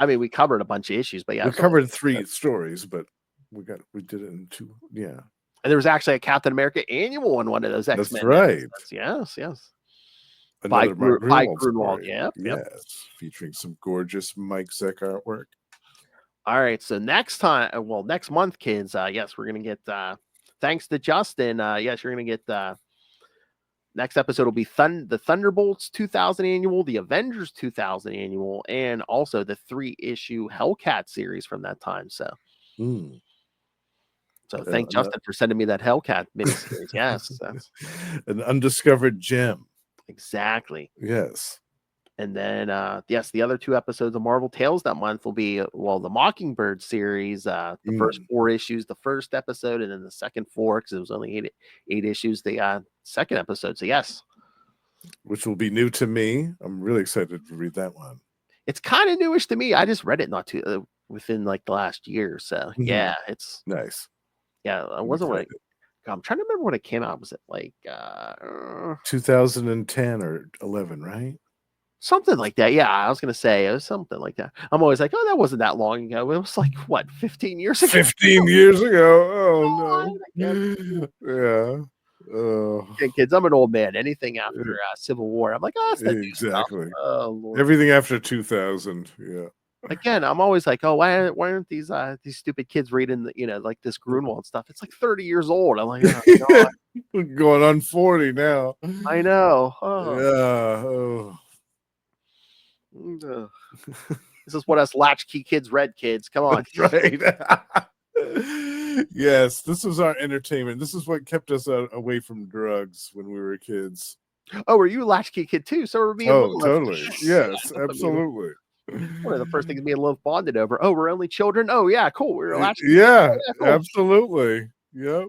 I mean, we covered a bunch of issues, but we covered 3 stories, but we did it in 2. Yeah. And there was actually a Captain America annual in one of those X-Men. That's right. Episodes. Yes. By Grunwald, yes, featuring some gorgeous Mike Zeck artwork. All right, so next month, kids, we're gonna get thanks to Justin. You're gonna get next episode will be the Thunderbolts 2000 annual, the Avengers 2000 annual, and also the 3-issue Hellcat series from that time. So, thank Justin for sending me that Hellcat miniseries. Yes, that's an undiscovered gem. Exactly. Yes. And then, the other 2 episodes of Marvel Tales that month will be, the Mockingbird series, the first 4 issues, the first episode, and then the second 4, because it was only 8 issues, the second episode. So, yes. Which will be new to me. I'm really excited to read that one. It's kind of newish to me. I just read it within like the last year. So, yeah, it's nice. Yeah, it wasn't I'm trying to remember when it came out. Was it like 2010 or 11, right? Something like that. Yeah, I was gonna say it was something like that. I'm always like, oh, that wasn't that long ago. It was like what, 15 years ago? 15 years ago. Oh no. Yeah. Okay, kids, I'm an old man. Anything after Civil War, I'm like, oh, that's exactly. Oh, Lord. Everything after 2000. Yeah. Again, I'm always like, oh, why aren't these stupid kids reading like this Grunwald stuff? It's like 30 years old. I'm like, oh, God. Going on 40 now. I know. Oh. Yeah. This is what us latchkey kids read, kids. Come on. That's right. Yes, this was our entertainment. This is what kept us away from drugs when we were kids. Oh, were you a latchkey kid too? So were me. Oh, totally. Yes, absolutely. One of the first things me and Love bonded over. Oh, we're only children. Oh, yeah, cool. We were latchkey. Yeah, cool. Absolutely. Yep.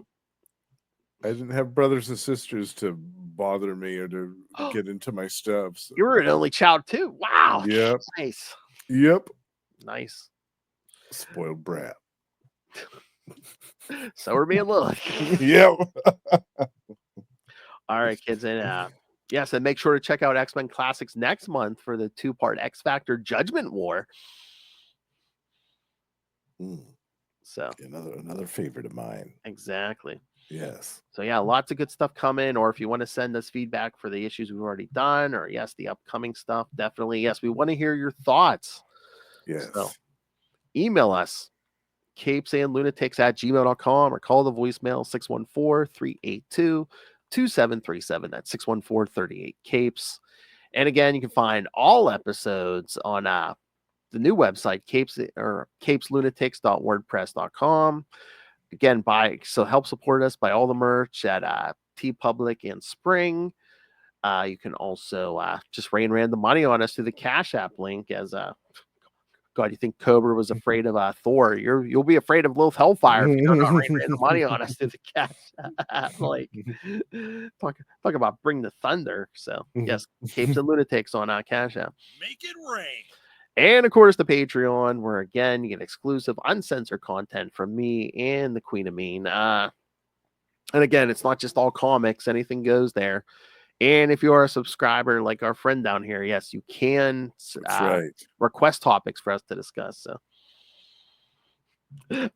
I didn't have brothers and sisters to bother me or to get into my stuff. So. You were an only child too. Wow. Yep. Nice. Yep. Nice. Spoiled brat. So are me and Lilith. Yep. All right, kids, and yes, and make sure to check out X-Men Classics next month for the 2-part X Factor Judgment War. So another favorite of mine. Exactly. Yes. So yeah, lots of good stuff coming. Or if you want to send us feedback for the issues we've already done, or the upcoming stuff, definitely. Yes, we want to hear your thoughts. Yes. So email us, CapesandLunatics@gmail.com, or call the voicemail 614-382-2737. That's 614-38-CAPES. And again, you can find all episodes on the new website, Capeslunatics.wordpress.com. again, help support us, buy all the merch at TeePublic and Spring. You can also just rain random money on us through the Cash App link. As God, you think Cobra was afraid of Thor? You'll be afraid of Lilith Hellfire if you don't rain random money on us through the Cash App. Like, talk about bring the thunder. So yes, Capes and Lunatics on Cash App. Make it rain. And of course, the Patreon, where again you get exclusive, uncensored content from me and the Queen of Mean. And again, it's not just all comics; anything goes there. And if you are a subscriber, like our friend down here, yes, you can request topics for us to discuss. So I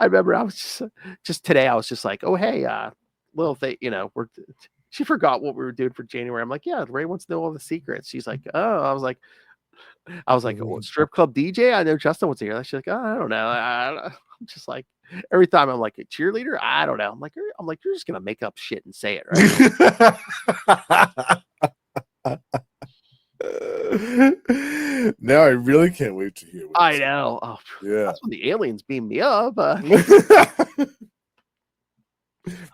remember I was just today, I was just like, oh hey, little thing, she forgot what we were doing for January. I'm like, yeah, Ray wants to know all the secrets. She's like, oh, I was like, oh, strip club DJ. I know Justin was here. She's like, oh, I don't know. I'm just like, every time I'm like a cheerleader. I don't know. I'm like, you're just gonna make up shit and say it, right? Now I really can't wait to hear. I know. Oh, yeah, that's when the aliens beam me up. We're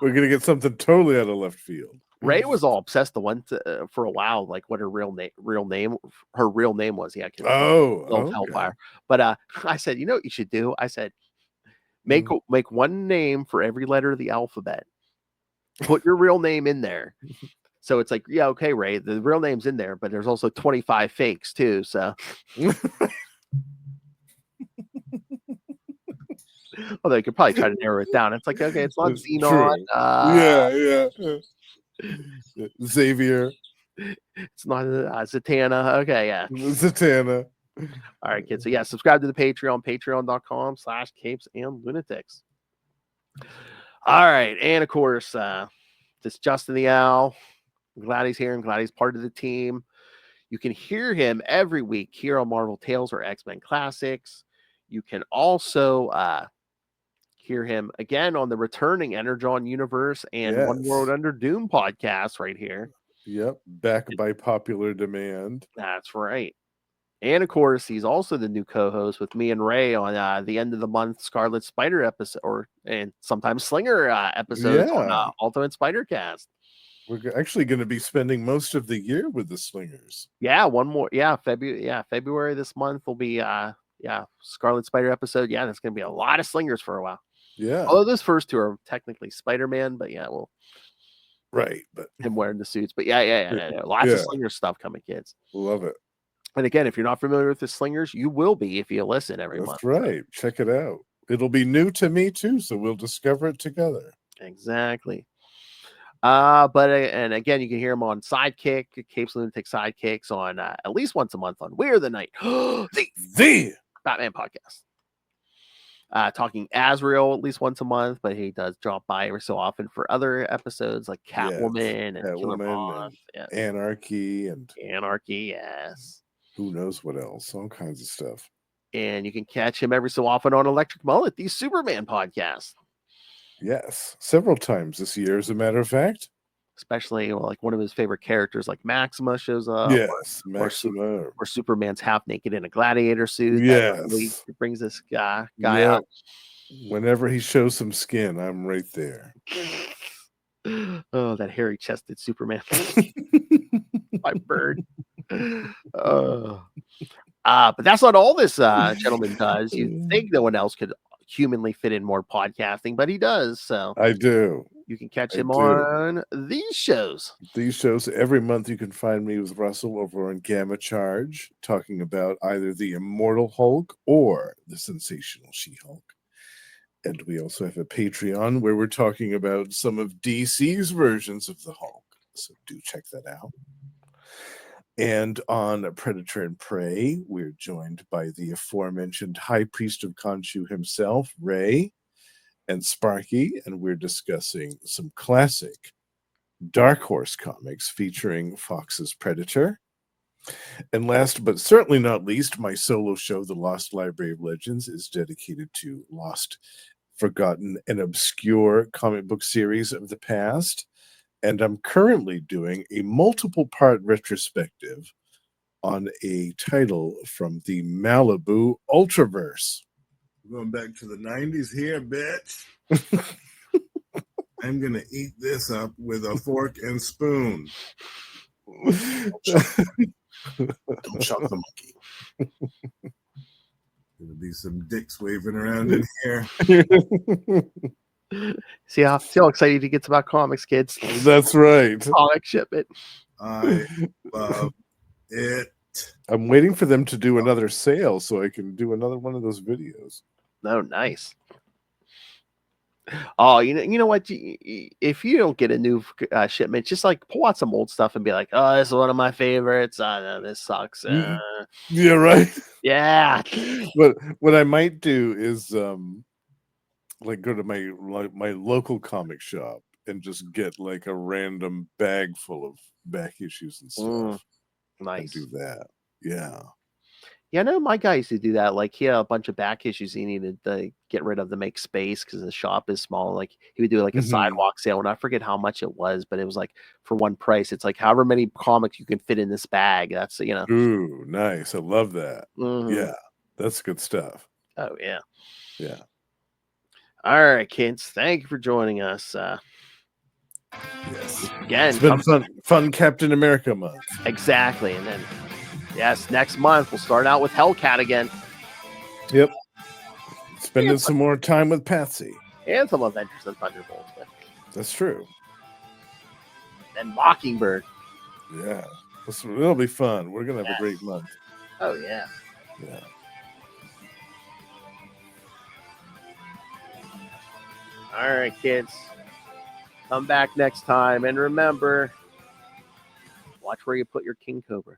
gonna get something totally out of left field. Ray was all obsessed for a while, like what her real name was. Yeah, Hellfire. But I said, you know what you should do? I said, make one name for every letter of the alphabet. Put your real name in there. So it's like, yeah, okay, Ray, the real name's in there, but there's also 25 fakes too. So although you could probably try to narrow it down. It's like, okay, it's not Xenon. Xavier. It's not Zatanna. Okay, yeah. Zatanna. All right, kids. So yeah, subscribe to the Patreon, patreon.com/CapesandLunatics. All right. And of course, this Justin the Owl. I'm glad he's here. I'm glad he's part of the team. You can hear him every week here on Marvel Tales or X-Men Classics. You can also hear him again on the returning Energon Universe and One World Under Doom podcast right here. Yep, back by popular demand. That's right. And of course, he's also the new co-host with me and Ray on the end of the month Scarlet Spider episode, and sometimes Slinger episodes on Ultimate Spider-Cast. We're actually going to be spending most of the year with the Slingers. Yeah, one more. Yeah, February this month will be Scarlet Spider episode. Yeah, there's going to be a lot of Slingers for a while. Yeah. Although those first two are technically Spider-Man, but yeah, well, right. But him wearing the suits. But yeah. Lots of Slinger stuff coming, kids. Love it. And again, if you're not familiar with the Slingers, you will be if you listen every month. That's right. So. Check it out. It'll be new to me too, so we'll discover it together. Exactly. And again, you can hear him on Sidekick, Capes Lunatic Sidekicks on at least once a month on We're the Night, the Batman podcast. Talking Azrael at least once a month, but he does drop by every so often for other episodes like Catwoman and Killer Moth, Anarchy. Yes. Who knows what else? All kinds of stuff. And you can catch him every so often on Electric Mullet, the Superman podcast. Yes, several times this year, as a matter of fact. Especially like one of his favorite characters, like Maxima, shows up. Yes, Maxima. Or Superman's half naked in a gladiator suit. Yes, he brings this guy out. Whenever he shows some skin, I'm right there. Oh, that hairy chested Superman. My bird. But that's not all this gentleman does. You think no one else could humanly fit in more podcasting, but he does. So I do. You can catch him on these shows. Every month you can find me with Russell over on Gamma Charge, talking about either the Immortal Hulk or the Sensational She-Hulk. And we also have a Patreon where we're talking about some of DC's versions of the Hulk. So do check that out. And on Predator and Prey, we're joined by the aforementioned High Priest of Khonshu himself, Ray, and Sparky, and we're discussing some classic Dark Horse comics featuring Fox's Predator. And last but certainly not least, my solo show, The Lost Library of Legends, is dedicated to lost, forgotten, and obscure comic book series of the past. And I'm currently doing a multiple-part retrospective on a title from the Malibu Ultraverse. Going back to the 90s here, bitch. I'm gonna eat this up with a fork and spoon. Don't shock the monkey. Gonna be some dicks waving around in here. See how excited he gets about comics, kids. That's right. Comic shipment. I love it. I'm waiting for them to do another sale so I can do another one of those videos. Oh, nice. Oh, you know what? If you don't get a new shipment, just like pull out some old stuff and be like, "Oh, this is one of my favorites. No, this sucks." Yeah, right. Yeah. What I might do is like go to my local comic shop and just get like a random bag full of back issues and stuff. Nice. And do that. Yeah. Yeah, I know my guy used to do that. Like he had a bunch of back issues he needed to get rid of to make space because the shop is small. Like he would do like a sidewalk sale, and I forget how much it was, but it was like for one price. It's like however many comics you can fit in this bag. That's Ooh, nice. I love that. Mhm. Yeah, that's good stuff. Oh yeah. Yeah. All right, kids. Thank you for joining us. Yes. Again, It's been fun Captain America month. Exactly. And then yes, next month we'll start out with Hellcat again. Yep. Spending some more time with Patsy. And some Avengers and Thunderbolts. That's true. And Mockingbird. Yeah. It'll be fun. We're gonna have a great month. Oh yeah. Yeah. All right, kids. Come back next time. And remember, watch where you put your King Cobra.